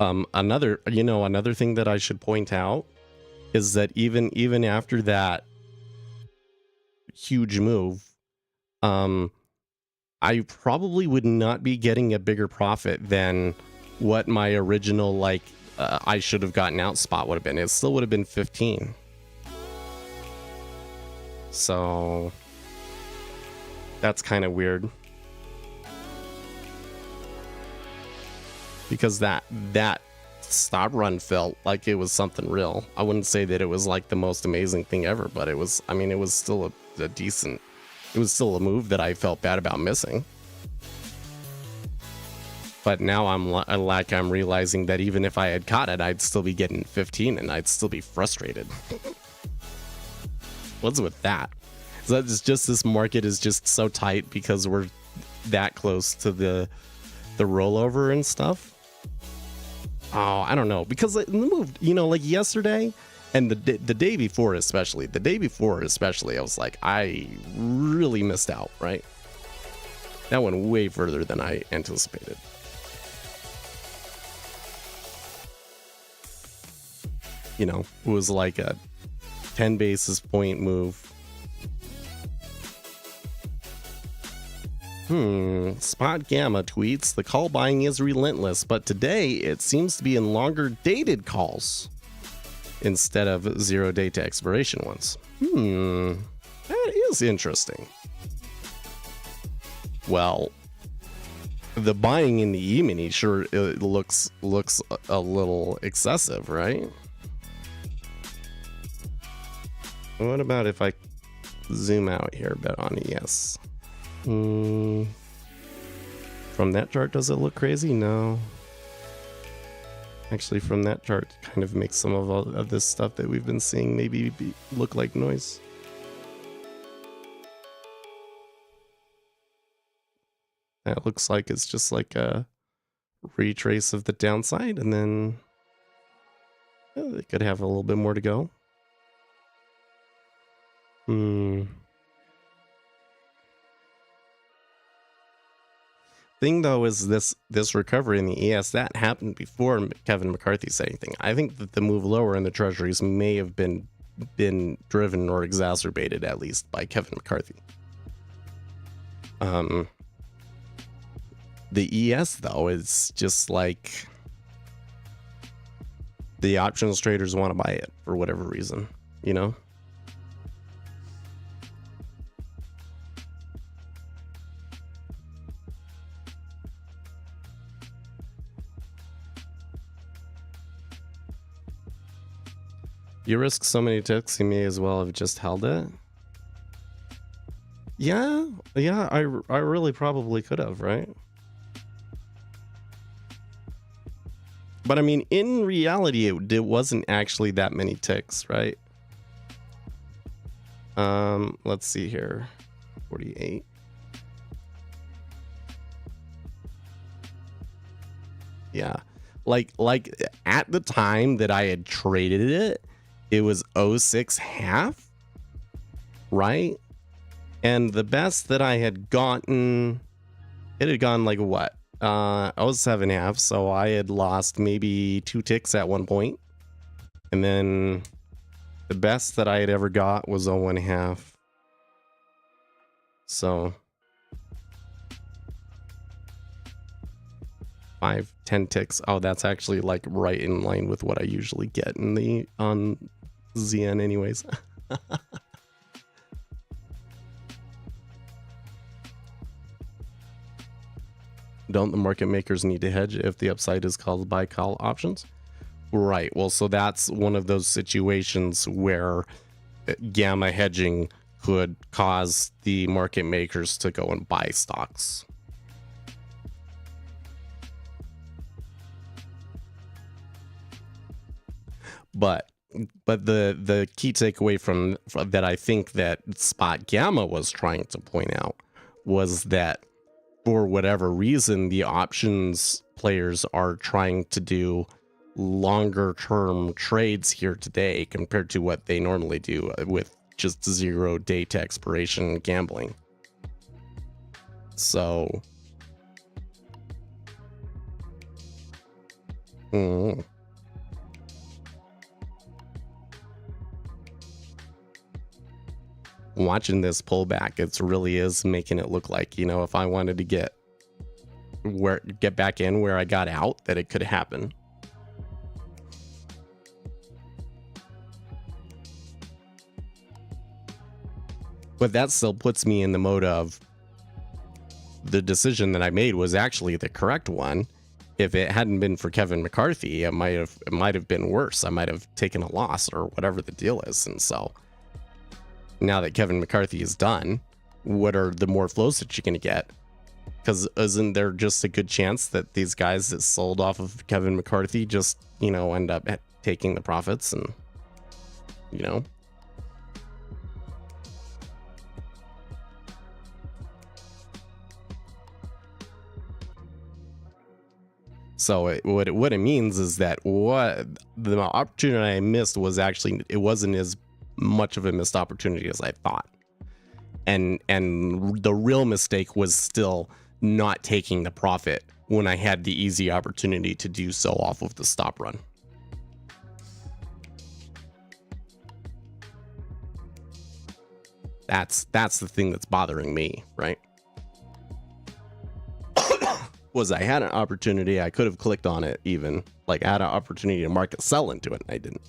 Another thing that I should point out is that even after that huge move, I probably would not be getting a bigger profit than what my original, I should have gotten out spot would have been. It still would have been 15. So that's kind of weird. Because that stop run felt like it was something real. I wouldn't say that it was like the most amazing thing ever, but it was still a decent, it was still a move that I felt bad about missing. But now I'm realizing that even if I had caught it, I'd still be getting 15 and I'd still be frustrated. What's with that? So that's just, this market is just so tight because we're that close to the rollover and stuff. Oh, I don't know, because the move, like yesterday and the day before especially, I was like, I really missed out, right? That went way further than I anticipated. It was like a 10 basis point move. Spot Gamma tweets, the call buying is relentless, but today it seems to be in longer dated calls instead of 0 day to expiration ones. That is interesting. Well, the buying in the E-mini sure it looks a little excessive, right? What about if I zoom out here a bit on ES? From that chart, does it look crazy? No. Actually, from that chart, kind of makes some of this stuff that we've been seeing maybe look like noise. That looks like it's just like a retrace of the downside, and then They could have a little bit more to go. Thing though is this recovery in the ES that happened before Kevin McCarthy said anything. I think that the move lower in the treasuries may have been driven or exacerbated at least by Kevin McCarthy. The ES though is just like the options traders want to buy it for whatever reason, you know. You risk so many ticks, you may as well have just held it. Yeah, I really probably could have, right? But I mean, in reality, it wasn't actually that many ticks, right? Let's see here. 48. Yeah. Like at the time that I had traded it, it was 06 half, right? And the best that I had gotten, it had gone like what? 07 half, so I had lost maybe 2 ticks at one point. And then the best that I had ever got was 01 half. So 5, 10 ticks. Oh, that's actually like right in line with what I usually get in the on ZN anyways. Don't the market makers need to hedge if the upside is called by call options? Right. Well, so that's one of those situations where gamma hedging could cause the market makers to go and buy stocks. But the key takeaway from that, I think that Spot Gamma was trying to point out, was that for whatever reason, the options players are trying to do longer term trades here today compared to what they normally do with just 0 day to expiration gambling. So watching this pullback, it really is making it look like, you know, if I wanted to get back in where I got out, that it could happen. But that still puts me in the mode of the decision that I made was actually the correct one. If it hadn't been for Kevin McCarthy, it might have been worse. I might have taken a loss or whatever the deal is. And so now that Kevin McCarthy is done, what are the more flows that you're going to get? Because isn't there just a good chance that these guys that sold off of Kevin McCarthy just, you know, end up taking the profits and, you know? So what it means is that what the opportunity I missed was actually, it wasn't as much of a missed opportunity as I thought. And the real mistake was still not taking the profit when I had the easy opportunity to do so off of the stop run. That's the thing that's bothering me, right? Was I had an opportunity, I could have clicked on it even. Like I had an opportunity to market sell into it and I didn't.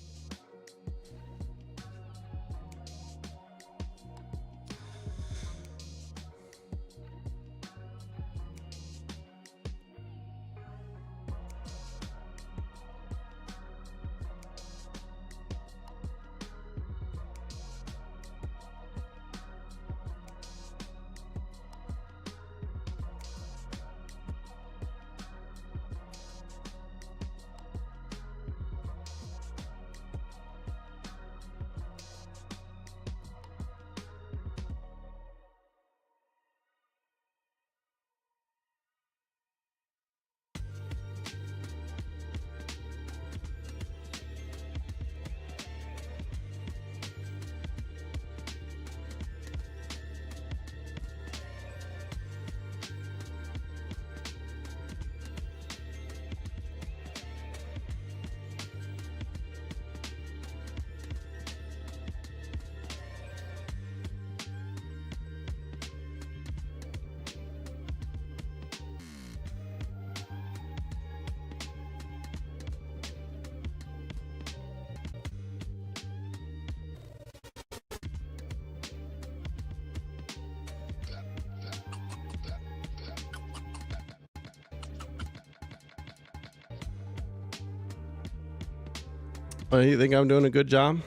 You think I'm doing a good job?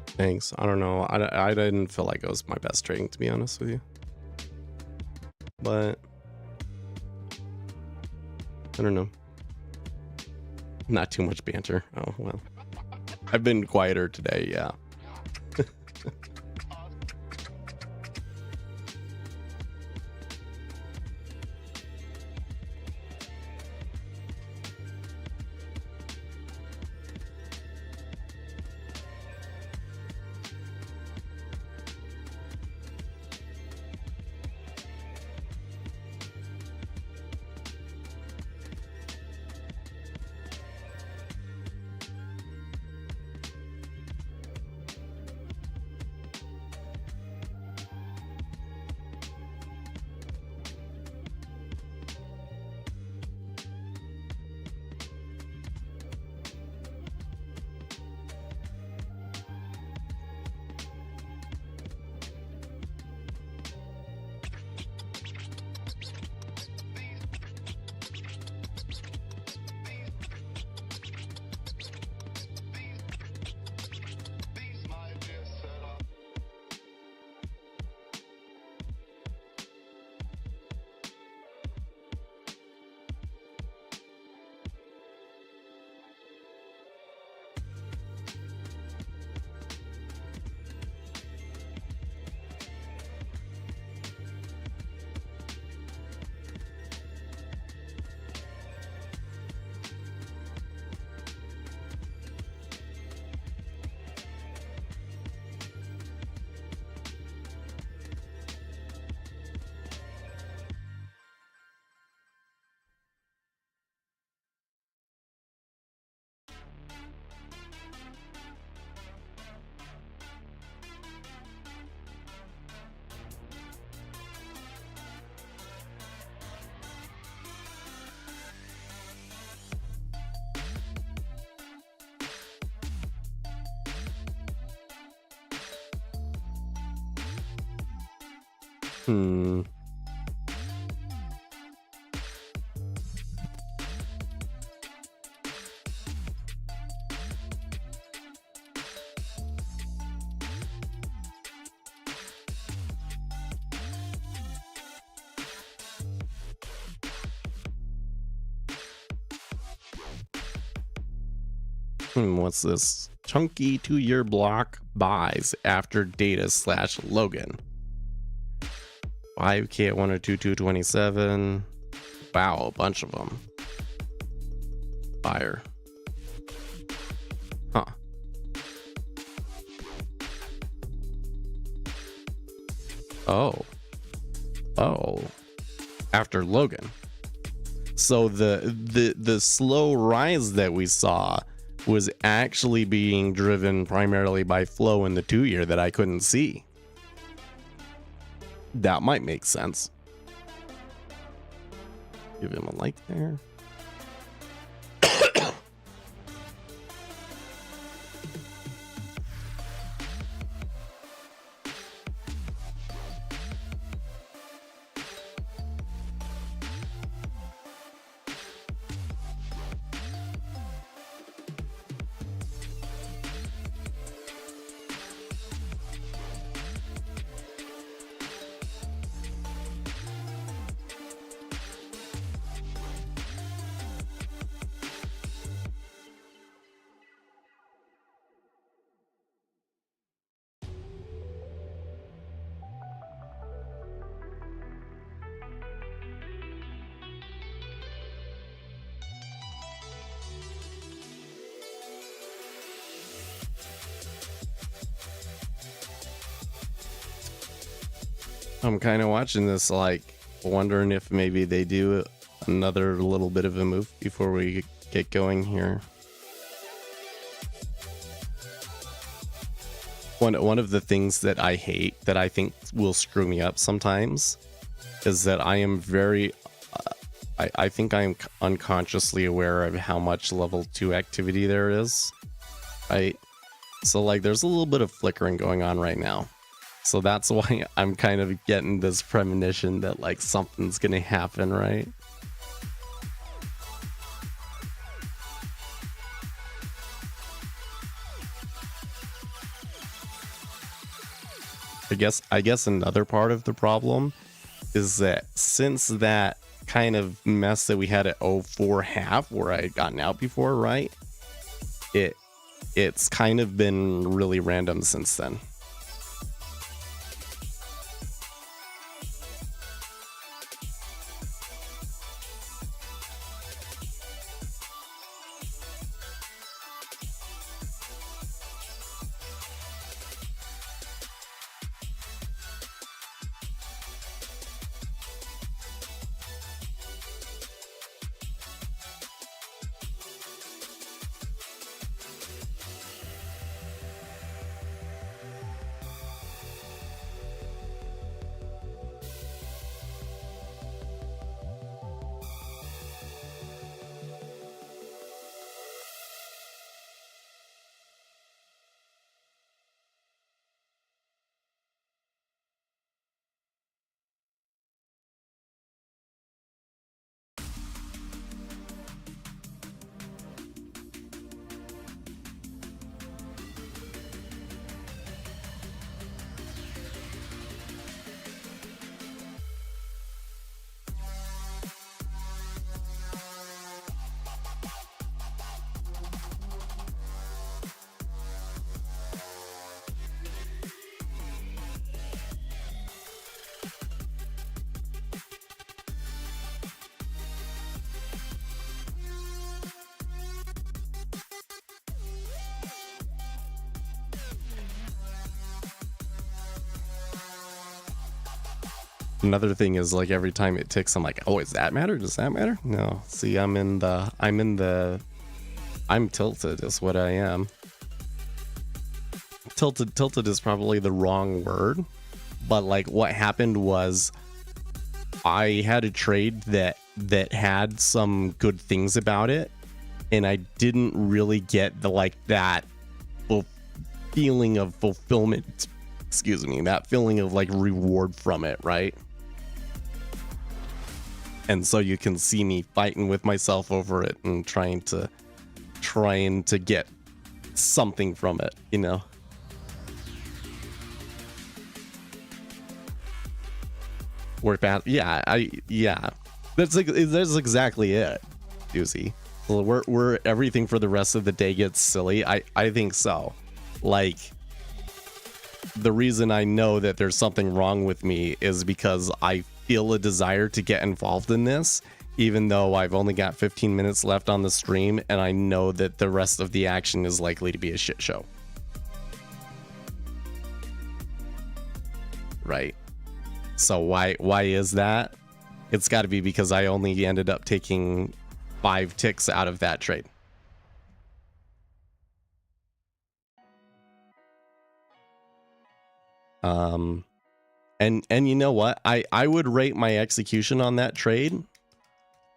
Thanks. I don't know. I didn't feel like it was my best trading, to be honest with you. But I don't know. Not too much banter. Oh, well. I've been quieter today, yeah. What's this? Chunky 2-year block buys after data / Logan. 5K at 102.227. Wow, a bunch of them. Buyer. Huh. Oh. After Logan. So the slow rise that we saw was actually being driven primarily by flow in the 2-year that I couldn't see. That might make sense. Give him a like there. I'm kind of watching this, like, wondering if maybe they do another little bit of a move before we get going here. One of the things that I hate, that I think will screw me up sometimes, is that I am very... I think I'm unconsciously aware of how much level 2 activity there is. Right? So, like, there's a little bit of flickering going on right now. So that's why I'm kind of getting this premonition that, like, something's gonna happen, right? I guess another part of the problem is that since that kind of mess that we had at 04 half where I had gotten out before, right? It's kind of been really random since then. Another thing is like every time it ticks, I'm like, oh, does that matter? Does that matter? No. See, I'm tilted is what I am. Tilted is probably the wrong word, but like what happened was I had a trade that had some good things about it, and I didn't really get the like that feeling of fulfillment. Excuse me, that feeling of like reward from it, right? And so you can see me fighting with myself over it and trying to get something from it, you know. Work bad, yeah. That's exactly it, Doozy. Well, we're everything for the rest of the day gets silly. I think so. Like, the reason I know that there's something wrong with me is because I feel a desire to get involved in this, even though I've only got 15 minutes left on the stream, and I know that the rest of the action is likely to be a shit show. Right. So why is that? It's got to be because I only ended up taking 5 ticks out of that trade. And you know what? I would rate my execution on that trade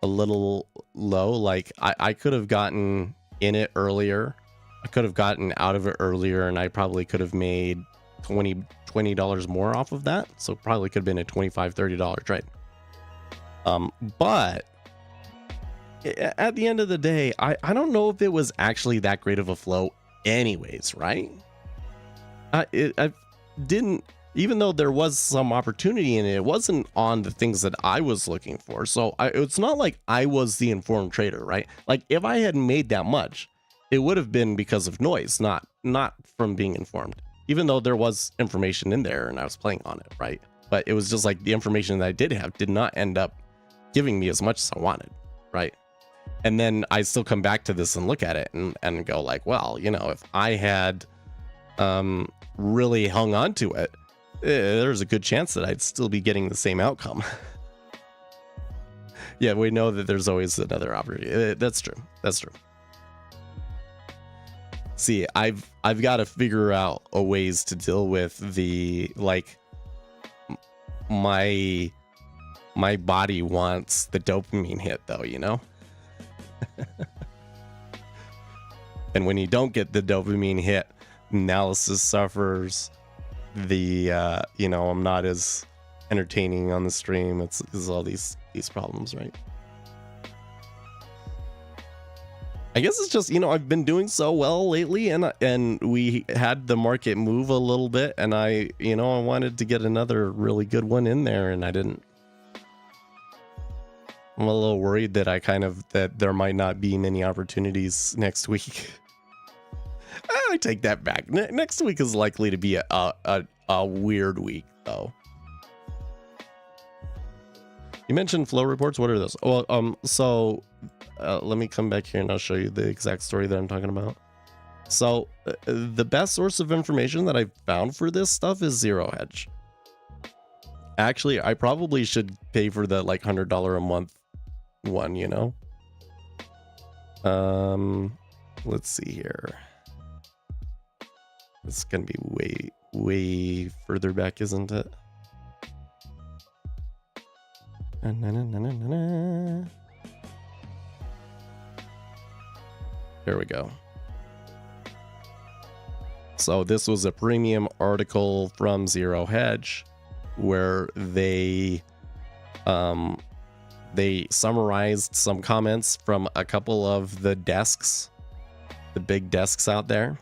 a little low. Like I could have gotten in it earlier. I could have gotten out of it earlier, and I probably could have made $20 more off of that. So probably could have been a $25-$30 trade. But at the end of the day, I don't know if it was actually that great of a flow anyways, right? I didn't, even though there was some opportunity in it, it wasn't on the things that I was looking for. So it's not like I was the informed trader, right? Like if I had made that much, it would have been because of noise, not from being informed, even though there was information in there and I was playing on it, right? But it was just like the information that I did have did not end up giving me as much as I wanted, right? And then I still come back to this and look at it and go like, well, you know, if I had really hung on to it, there's a good chance that I'd still be getting the same outcome. Yeah, we know that there's always another opportunity. That's true. That's true. See, I've got to figure out a ways to deal with the, like, my body wants the dopamine hit though, you know? And when you don't get the dopamine hit, analysis suffers. The you know, I'm not as entertaining on the stream. It's all these problems, right? I guess it's just, I've been doing so well lately, and we had the market move a little bit, and I wanted to get another really good one in there, and I didn't. I'm a little worried that that there might not be many opportunities next week. I take that back. Next week is likely to be a weird week, though. You mentioned flow reports. What are those? Well, so let me come back here and I'll show you the exact story that I'm talking about. So the best source of information that I've found for this stuff is Zero Hedge. Actually, I probably should pay for the like $100 a month one, let's see here. It's gonna be way further back, isn't it? There we go. So this was a premium article from Zero Hedge where they summarized some comments from a couple of the desks, the big desks out there.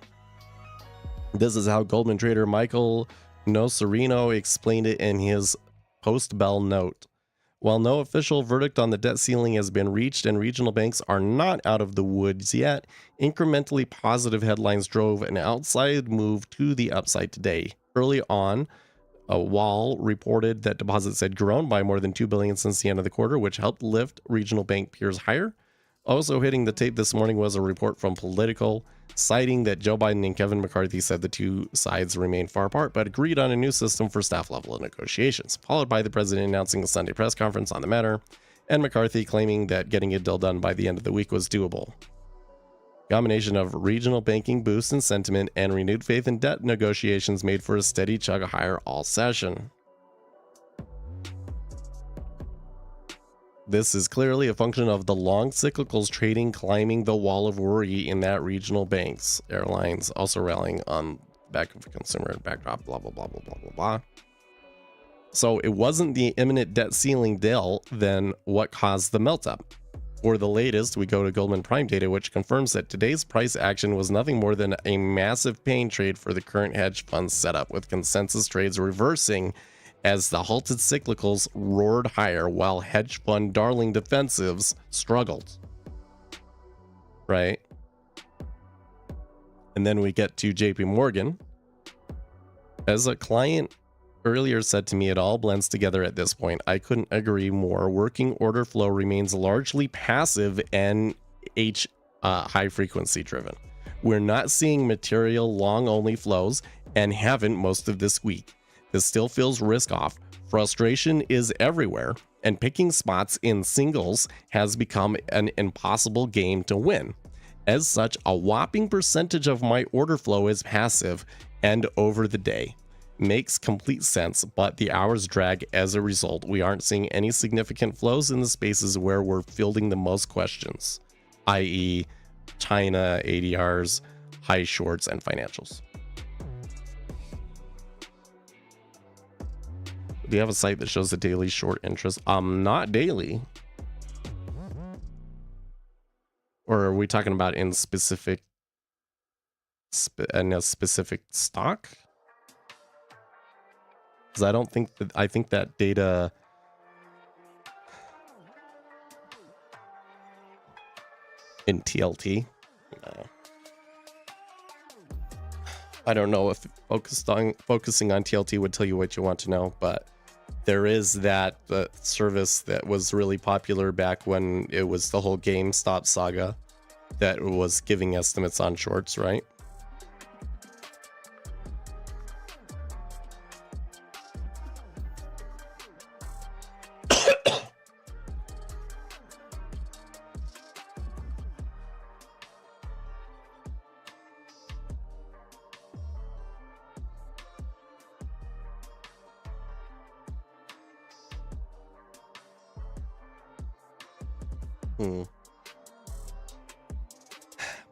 This is how Goldman trader Michael Nocerino explained it in his post-bell note. While no official verdict on the debt ceiling has been reached and regional banks are not out of the woods yet, incrementally positive headlines drove an outside move to the upside today. Early on, Wall reported that deposits had grown by more than $2 billion since the end of the quarter, which helped lift regional bank peers higher. Also hitting the tape this morning was a report from Political, citing that Joe Biden and Kevin McCarthy said the two sides remain far apart, but agreed on a new system for staff-level negotiations, followed by the president announcing a Sunday press conference on the matter, and McCarthy claiming that getting a deal done by the end of the week was doable. Combination of regional banking boost in sentiment and renewed faith in debt negotiations made for a steady chug higher all session. This is clearly a function of the long cyclicals trading climbing the wall of worry in that regional banks. Airlines also rallying on back of consumer backdrop, blah, blah, blah, blah, blah, blah, blah. So it wasn't the imminent debt ceiling deal, then what caused the melt up? For the latest, we go to Goldman Prime data, which confirms that today's price action was nothing more than a massive pain trade for the current hedge fund setup, with consensus trades reversing as the halted cyclicals roared higher while hedge fund darling defensives struggled. Right? And then we get to JP Morgan. As a client earlier said to me, it all blends together at this point. I couldn't agree more. Working order flow remains largely passive and high frequency driven. We're not seeing material long only flows and haven't most of this week. This still feels risk off. Frustration is everywhere, and picking spots in singles has become an impossible game to win. As such, a whopping percentage of my order flow is passive and over the day. Makes complete sense, but the hours drag as a result. We aren't seeing any significant flows in the spaces where we're fielding the most questions, i.e. China, ADRs, high shorts, and financials. Do you have a site that shows the daily short interest? Not daily. Or are we talking about in a specific stock? Because I think that data in TLT. I don't know if focusing on TLT would tell you what you want to know, but there is that service that was really popular back when it was the whole GameStop saga that was giving estimates on shorts, right?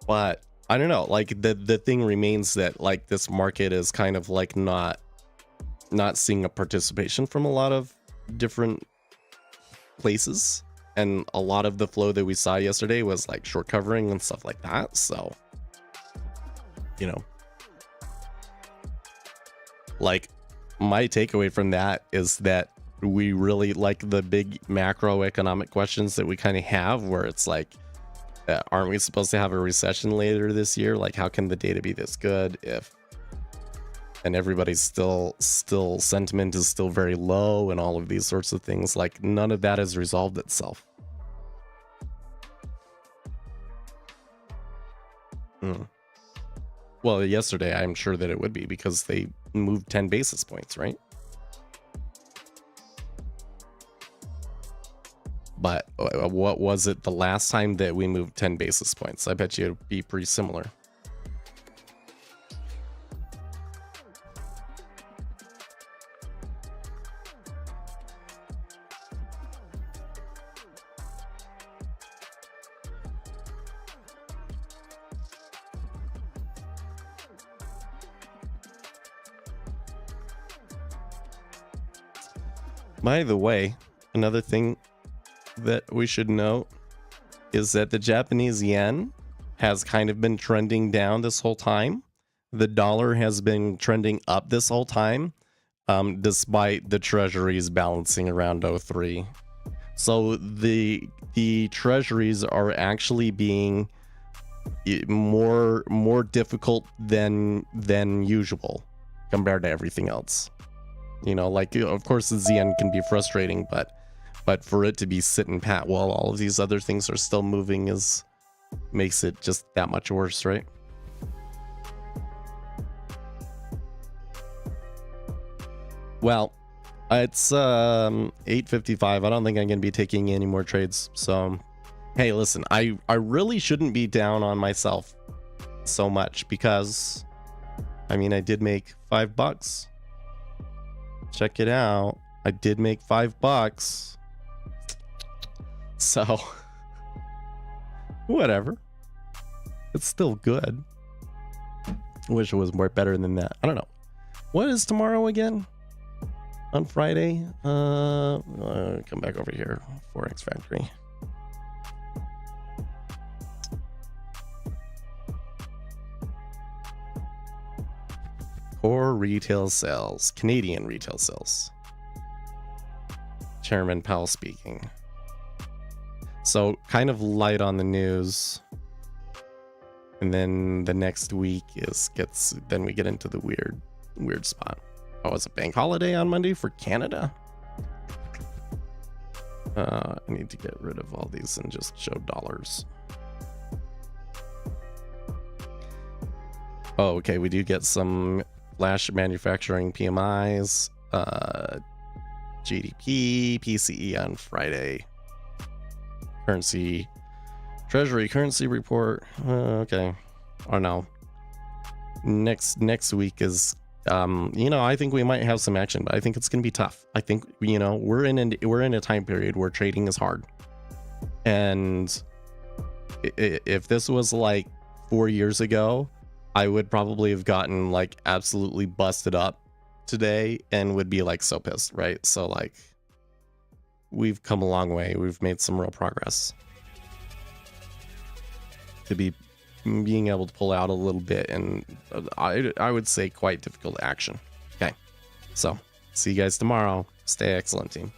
But I don't know, like the thing remains that like this market is kind of like not seeing a participation from a lot of different places. And a lot of the flow that we saw yesterday was like short covering and stuff like that. So, you know, like my takeaway from that is that we really like the big macroeconomic questions that we kind of have, where it's like, aren't we supposed to have a recession later this year? Like, how can the data be this good if, and everybody's still sentiment is still very low and all of these sorts of things? Like, none of that has resolved itself. Well, yesterday I'm sure that it would be, because they moved 10 basis points, right? But what was it the last time that we moved 10 basis points? I bet you it'd be pretty similar. By the way, another thing that we should note is that the Japanese yen has kind of been trending down this whole time. The dollar has been trending up this whole time, despite the treasuries balancing around 03. So the treasuries are actually being more difficult than usual compared to everything else. You know, like, of course the yen can be frustrating, but for it to be sitting pat while all of these other things are still moving makes it just that much worse, right? Well, it's 8:55. I don't think I'm gonna be taking any more trades. So, hey, listen, I really shouldn't be down on myself so much, because I mean, I did make $5. Check it out. I did make $5. So, whatever. It's still good. Wish it was more better than that. I don't know. What is tomorrow again? On Friday? Come back over here. Forex Factory. Core retail sales. Canadian retail sales. Chairman Powell speaking. So kind of light on the news, and then the next week then we get into the weird spot. Oh, it's a bank holiday on Monday for Canada. I need to get rid of all these and just show dollars. Oh, okay, we do get some flash manufacturing PMIs, GDP, PCE on Friday. Treasury currency report. Okay. Oh no. Next week is, I think we might have some action, but I think it's gonna be tough. I think, we're in a time period where trading is hard, and if this was like 4 years ago, I would probably have gotten like absolutely busted up today and would be like so pissed, right? So like, we've come a long way. We've made some real progress to be being able to pull out a little bit, and I would say quite difficult action. Okay, so see you guys tomorrow. Stay excellent, team.